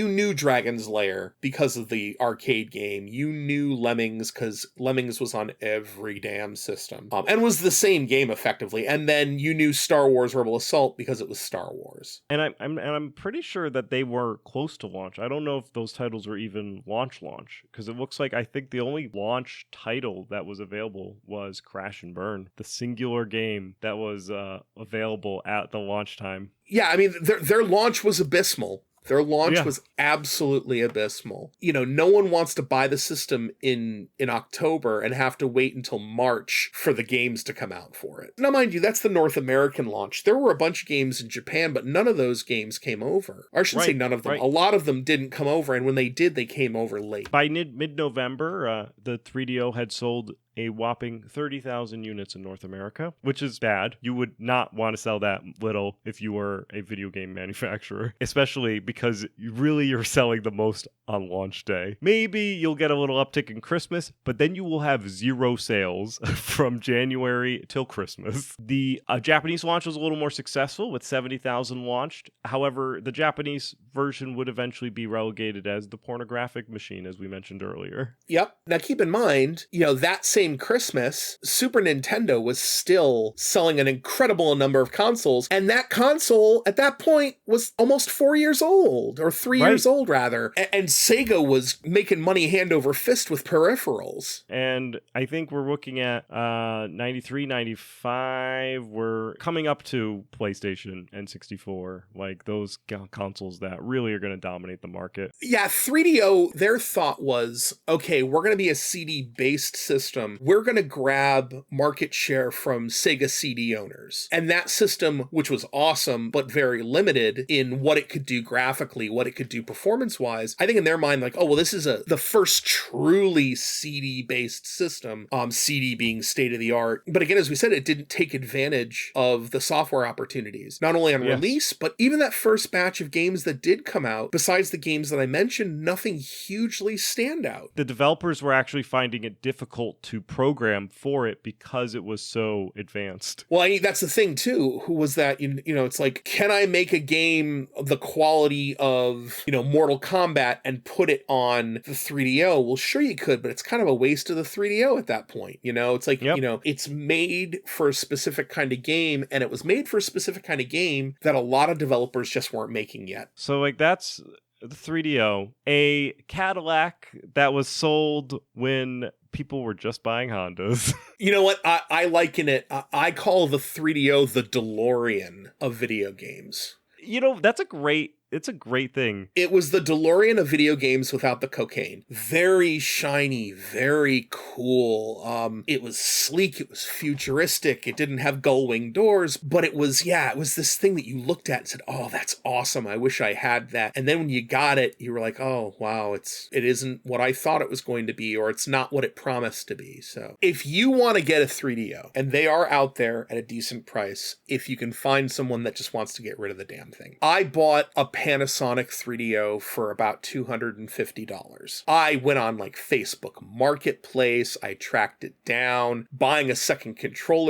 knew Dragon's Lair because of the arcade game. You knew Lemmings because Lemmings was on every damn system and was the same game effectively. And then you knew Star Wars Rebel Assault because it was Star Wars. And I'm pretty sure that they were close to launch. I don't know if those titles were even launch because it looks like I think the only launch title that was available was Crash and Burn, the singular game that was available at the launch time. Yeah, I mean, their launch was abysmal. Their launch was absolutely abysmal. No one wants to buy the system in October and have to wait until March for the games to come out for it. Now, mind you, that's the North American launch. There were a bunch of games in Japan, but none of those games came over. Or I shouldn't say none of them. Right. A lot of them didn't come over, and when they did, they came over late. By mid-November, the 3DO had sold a whopping 30,000 units in North America, which is bad. You would not want to sell that little if you were a video game manufacturer, especially because you're selling the most on launch day. Maybe you'll get a little uptick in Christmas, but then you will have zero sales from January till Christmas. The Japanese launch was a little more successful with 70,000 launched. However, the Japanese version would eventually be relegated as the pornographic machine, as we mentioned earlier. Yep. Now keep in mind, that same Christmas, Super Nintendo was still selling an incredible number of consoles, and that console at that point was almost 4 years old, or 3 years old rather, and Sega was making money hand over fist with peripherals. And I think we're looking at 93, 95, we're coming up to PlayStation and 64, like those consoles that really are going to dominate the market. Yeah, 3DO, their thought was, okay, we're going to be a CD-based system. We're going to grab market share from Sega CD owners. And that system, which was awesome, but very limited in what it could do graphically, what it could do performance-wise, I think in their mind, like, oh, well, this is the first truly CD-based system, CD being state-of-the-art. But again, as we said, it didn't take advantage of the software opportunities, not only on release, but even that first batch of games that did come out, besides the games that I mentioned, nothing hugely stand out. The developers were actually finding it difficult to program for it because it was so advanced. Well, that's the thing too, who was that, it's like, can I make a game of the quality of, Mortal Kombat and put it on the 3DO? Well, sure you could, but it's kind of a waste of the 3DO at that point. It's like, it's made for a specific kind of game, and it was made for a specific kind of game that a lot of developers just weren't making yet. So like that's the 3DO, a Cadillac that was sold when people were just buying Hondas. You know what? I liken it. I call the 3DO the DeLorean of video games. It's a great thing. It was the DeLorean of video games without the cocaine. Very shiny, very cool. It was sleek, it was futuristic, it didn't have gull-wing doors, but it was this thing that you looked at and said, oh, that's awesome, I wish I had that. And then when you got it, you were like, oh, wow, it isn't what I thought it was going to be, or it's not what it promised to be. So if you want to get a 3DO, and they are out there at a decent price, if you can find someone that just wants to get rid of the damn thing. I bought a Panasonic 3DO for about $250. I went on like Facebook Marketplace. I tracked it down. Buying a second controller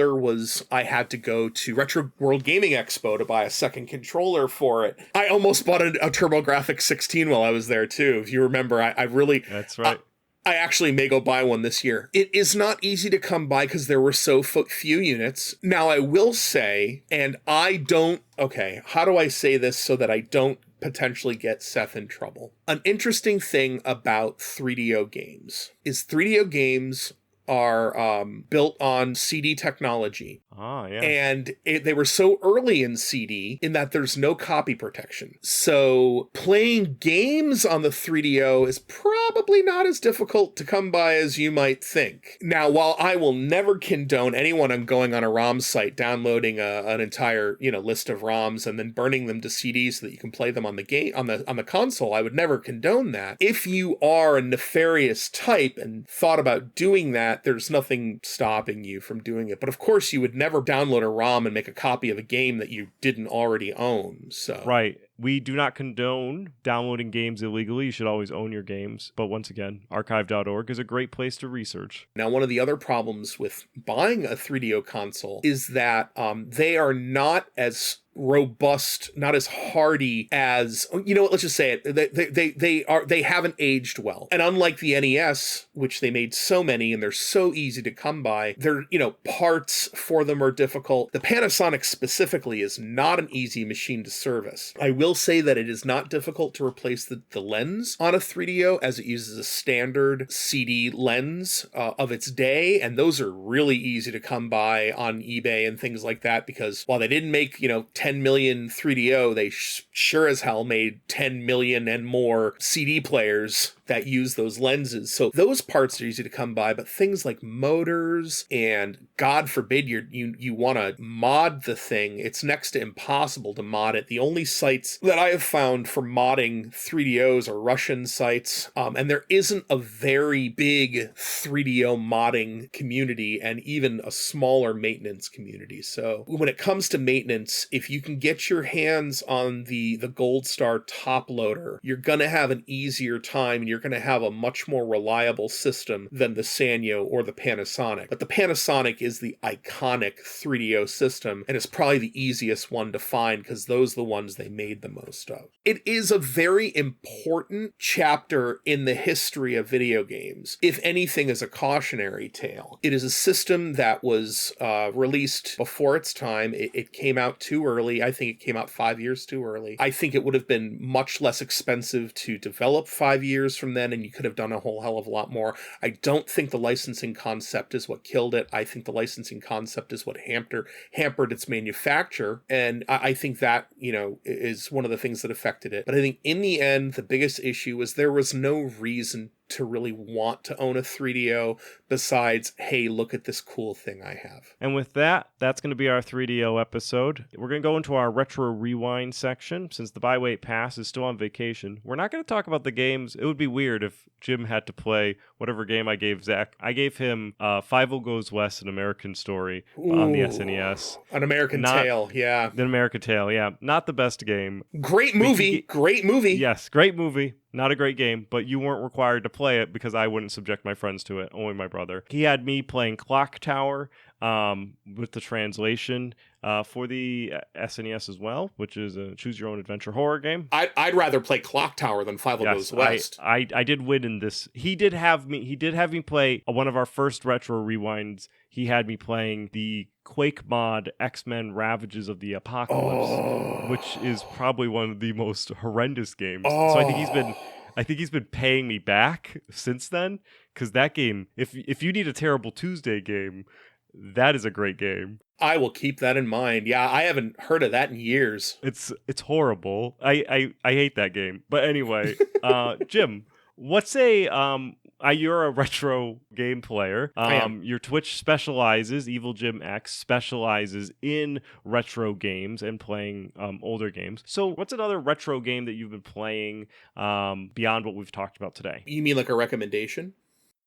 I had to go to Retro World Gaming Expo to buy a second controller for it. I almost bought a TurboGrafx 16 while I was there too. If you remember, I really... That's right. I actually may go buy one this year. It is not easy to come by because there were so few units. Now, I will say, and how do I say this so that I don't potentially get Seth in trouble? An interesting thing about 3DO games is 3DO games are built on CD technology. Ah, yeah. And they were so early in CD in that there's no copy protection. So playing games on the 3DO is probably not as difficult to come by as you might think. Now, while I will never condone anyone going on a ROM site, downloading an entire list of ROMs and then burning them to CDs so that you can play them on the game on the console, I would never condone that. If you are a nefarious type and thought about doing that, there's nothing stopping you from doing it. But of course, you would never download a ROM and make a copy of a game that you didn't already own. So Right. We do not condone downloading games illegally. You should always own your games. But once again, archive.org is a great place to research. Now, one of the other problems with buying a 3DO console is that they are not as robust, not as hardy as, let's just say it, they haven't aged well. And unlike the NES, which they made so many and they're so easy to come by, their parts for them are difficult. The Panasonic specifically is not an easy machine to service. I will say that it is not difficult to replace the lens on a 3DO, as it uses a standard CD lens of its day, and those are really easy to come by on eBay and things like that, because while they didn't make 10 million 3DO, they sure as hell made 10 million and more CD players that use those lenses. So those parts are easy to come by, but things like motors and, God forbid, you want to mod the thing, it's next to impossible to mod it. The only sites that I have found for modding 3DOs are Russian sites, and there isn't a very big 3DO modding community and even a smaller maintenance community. So when it comes to maintenance, if you can get your hands on the Gold Star top loader, you're going to have an easier time, and you're going to have a much more reliable system than the Sanyo or the Panasonic. But the Panasonic is the iconic 3DO system, and it's probably the easiest one to find because those are the ones they made the most of. It is a very important chapter in the history of video games. If anything is a cautionary tale, it is a system that was released before its time. It came out too early. I think it came out 5 years too early. I think it would have been much less expensive to develop 5 years from then, and you could have done a whole hell of a lot more. I don't think the licensing concept is what killed it. I think the licensing concept is what hampered its manufacture, and I think that, is one of the things that affected it. But I think in the end, the biggest issue was there was no reason to really want to own a 3DO besides, hey, look at this cool thing I have. And with that, that's going to be our 3DO episode. We're going to go into our retro rewind section. Since the Byweight Pass is still on vacation, we're not going to talk about the games. It would be weird if Jim had to play whatever game I gave Zach. I gave him Fievel Goes West, An American Story on the SNES. An American Tale, yeah. An American Tale, yeah. Not the best game. Great movie. Great movie. Yes, great movie. Not a great game, but you weren't required to play it because I wouldn't subject my friends to it, only my brother. He had me playing Clock Tower with the translation for the SNES as well, which is a choose-your-own-adventure horror game. I'd rather play Clock Tower than Fievel Goes West. I did win in this. He did have me play one of our first retro rewinds. He had me playing the Quake mod X-Men Ravages of the Apocalypse, which is probably one of the most horrendous games. So I think he's been paying me back since then, because that game, if you need a terrible Tuesday game, that is a great game. I will keep that in mind. Yeah, I haven't heard of that in years. It's horrible. I hate that game. But anyway, Jim, what's you're a retro game player. Your Twitch specializes, EvilJimX specializes in retro games and playing older games. So what's another retro game that you've been playing beyond what we've talked about today? You mean like a recommendation?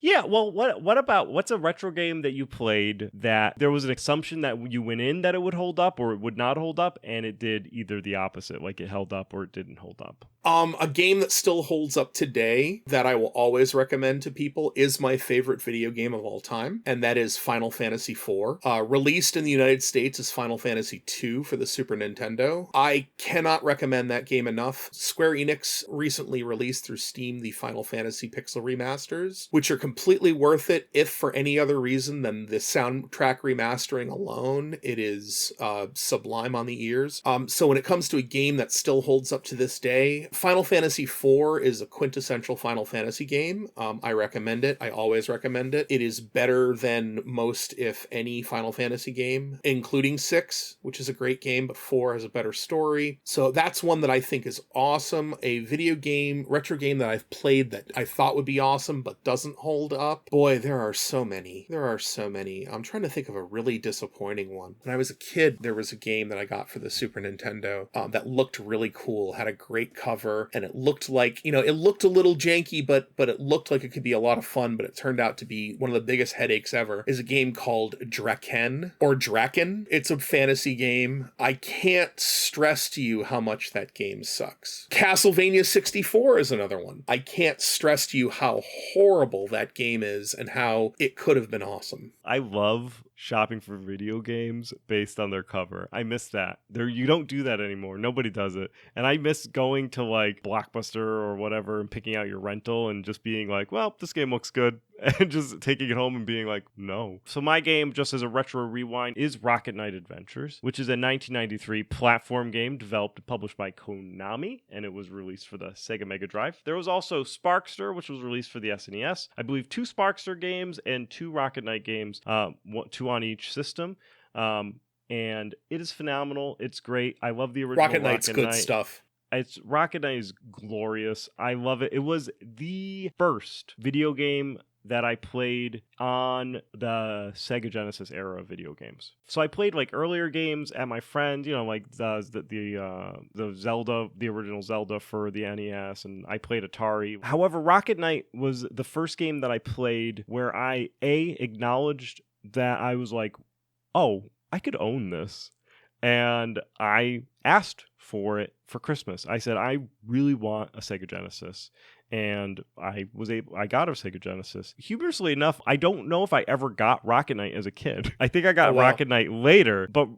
Yeah, well, what's a retro game that you played that there was an assumption that you went in that it would hold up or it would not hold up, and it did either the opposite, like it held up or it didn't hold up? A game that still holds up today that I will always recommend to people is my favorite video game of all time, and that is Final Fantasy IV. Released in the United States as Final Fantasy II for the Super Nintendo. I cannot recommend that game enough. Square Enix recently released through Steam the Final Fantasy Pixel Remasters, which are completely worth it if for any other reason than the soundtrack remastering alone. It is sublime on the ears. So when it comes to a game that still holds up to this day, Final Fantasy IV is a quintessential Final Fantasy game. I recommend it. I always recommend it. It is better than most, if any, Final Fantasy game, including 6, which is a great game, but 4 has a better story. So that's one that I think is awesome. A video game, retro game that I've played that I thought would be awesome, but doesn't hold up. Boy, there are so many. I'm trying to think of a really disappointing one. When I was a kid, there was a game that I got for the Super Nintendo that looked really cool, had a great cover, and it looked like, it looked a little janky, but it looked like it could be a lot of fun, but it turned out to be one of the biggest headaches ever, is a game called Draken, or Draken. It's a fantasy game. I can't stress to you how much that game sucks. Castlevania 64 is another one. I can't stress to you how horrible that game is and how it could have been awesome. I love shopping for video games based on their cover. I miss that. You don't do that anymore. Nobody does it. And I miss going to like Blockbuster or whatever and picking out your rental and just being like, well, this game looks good. And just taking it home and being like, no. So my game, just as a retro rewind, is Rocket Knight Adventures, which is a 1993 platform game developed and published by Konami, and it was released for the Sega Mega Drive. There was also Sparkster, which was released for the SNES. I believe 2 Sparkster games and 2 Rocket Knight games, 2 on each system. And it is phenomenal. It's great. I love the original Rocket Knight's good stuff. Rocket Knight is glorious. I love it. It was the first video game that I played on the Sega Genesis era of video games. So I played like earlier games at my friend, like the Zelda, the original Zelda for the NES, and I played Atari. However, Rocket Knight was the first game that I played where I acknowledged that I was like, oh, I could own this. And I asked for it for Christmas. I said, I really want a Sega Genesis. And I got a Sega Genesis. Humorously enough, I don't know if I ever got Rocket Knight as a kid. I think I got Rocket Knight later. But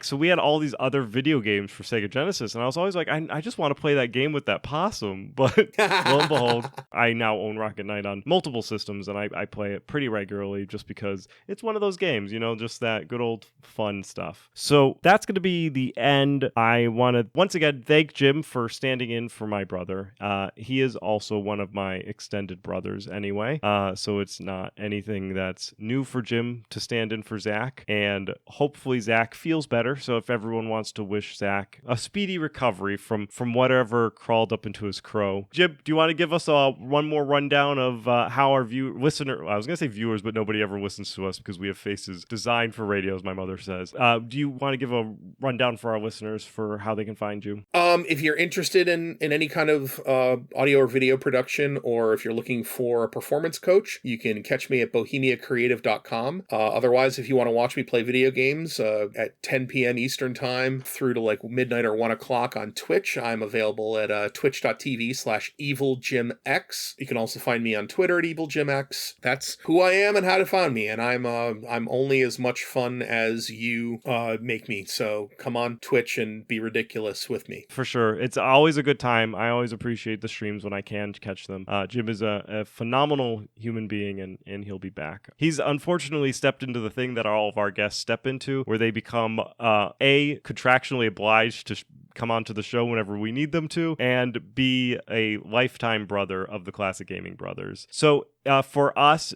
so we had all these other video games for Sega Genesis. And I was always like, I just want to play that game with that possum. But lo and behold, I now own Rocket Knight on multiple systems. And I play it pretty regularly just because it's one of those games, just that good old fun stuff. So that's going to be the end. I want to once again thank Jim for standing in for my brother. He is also one of my extended brothers anyway, so it's not anything that's new for Jim to stand in for Zach, and hopefully Zach feels better. So if everyone wants to wish Zach a speedy recovery from whatever crawled up into his crow. Jim, do you want to give us one more rundown of how our listener, I was going to say viewers, but nobody ever listens to us because we have faces designed for radio, as my mother says. Do you want to give a rundown for our listeners for how they can find you? If you're interested in any kind of audio or video production, or if you're looking for a performance coach, you can catch me at bohemiacreative.com. Otherwise, if you want to watch me play video games at 10 p.m. Eastern time through to like midnight or 1 o'clock on Twitch, I'm available at twitch.tv/EvilJimX. You can also find me on Twitter at EvilJimX. That's who I am and how to find me, and I'm only as much fun as you make me. So come on Twitch and be ridiculous with me. For sure. It's always a good time. I always appreciate the streams when I can catch them. Jim is a phenomenal human being, and he'll be back. He's unfortunately stepped into the thing that all of our guests step into, where they become contractually obliged to come onto the show whenever we need them to, and be a lifetime brother of the Classic Gaming Brothers. So for us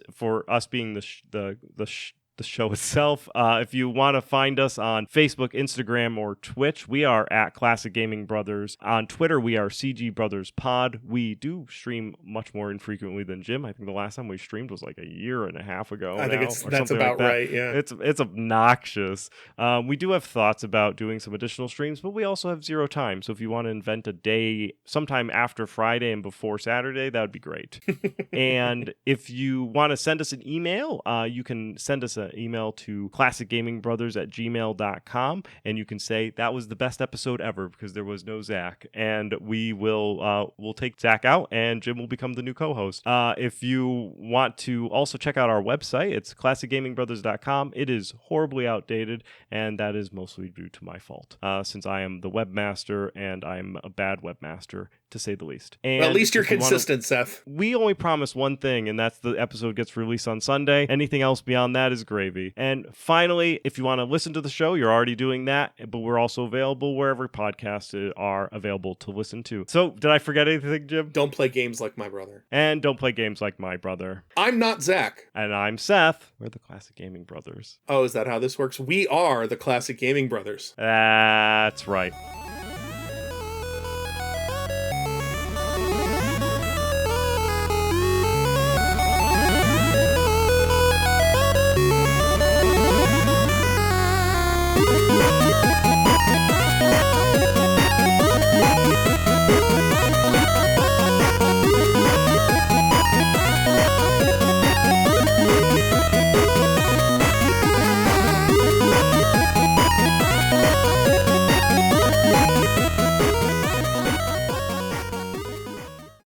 being the show itself. If you want to find us on Facebook, Instagram, or Twitch, we are at Classic Gaming Brothers. On Twitter, we are CG Brothers Pod. We do stream much more infrequently than Jim. I think the last time we streamed was like a year and a half ago. I think that's about right. Yeah, it's obnoxious. We do have thoughts about doing some additional streams, but we also have zero time. So if you want to invent a day sometime after Friday and before Saturday, that would be great. And if you want to send us an email, you can send us an email to classicgamingbrothers@gmail.com, and you can say that was the best episode ever because there was no Zach, and we'll take Zach out and Jim will become the new co-host. If you want to also check out our website, it's classicgamingbrothers.com. It is horribly outdated, and that is mostly due to my fault, since I am the webmaster and I'm a bad webmaster to say the least. And well, at least you're if you wanna- consistent, Seth. we only promise one thing, and that's the episode gets released on Sunday. Anything else beyond that is gravy. And finally, if you want to listen to the show, you're already doing that, but we're also available wherever podcasts are available to listen to. So, did I forget anything, Jim? Don't play games like my brother. And don't play games like my brother. I'm not Zach. And I'm Seth. We're the Classic Gaming Brothers. Oh, is that how this works? We are the Classic Gaming Brothers. That's right.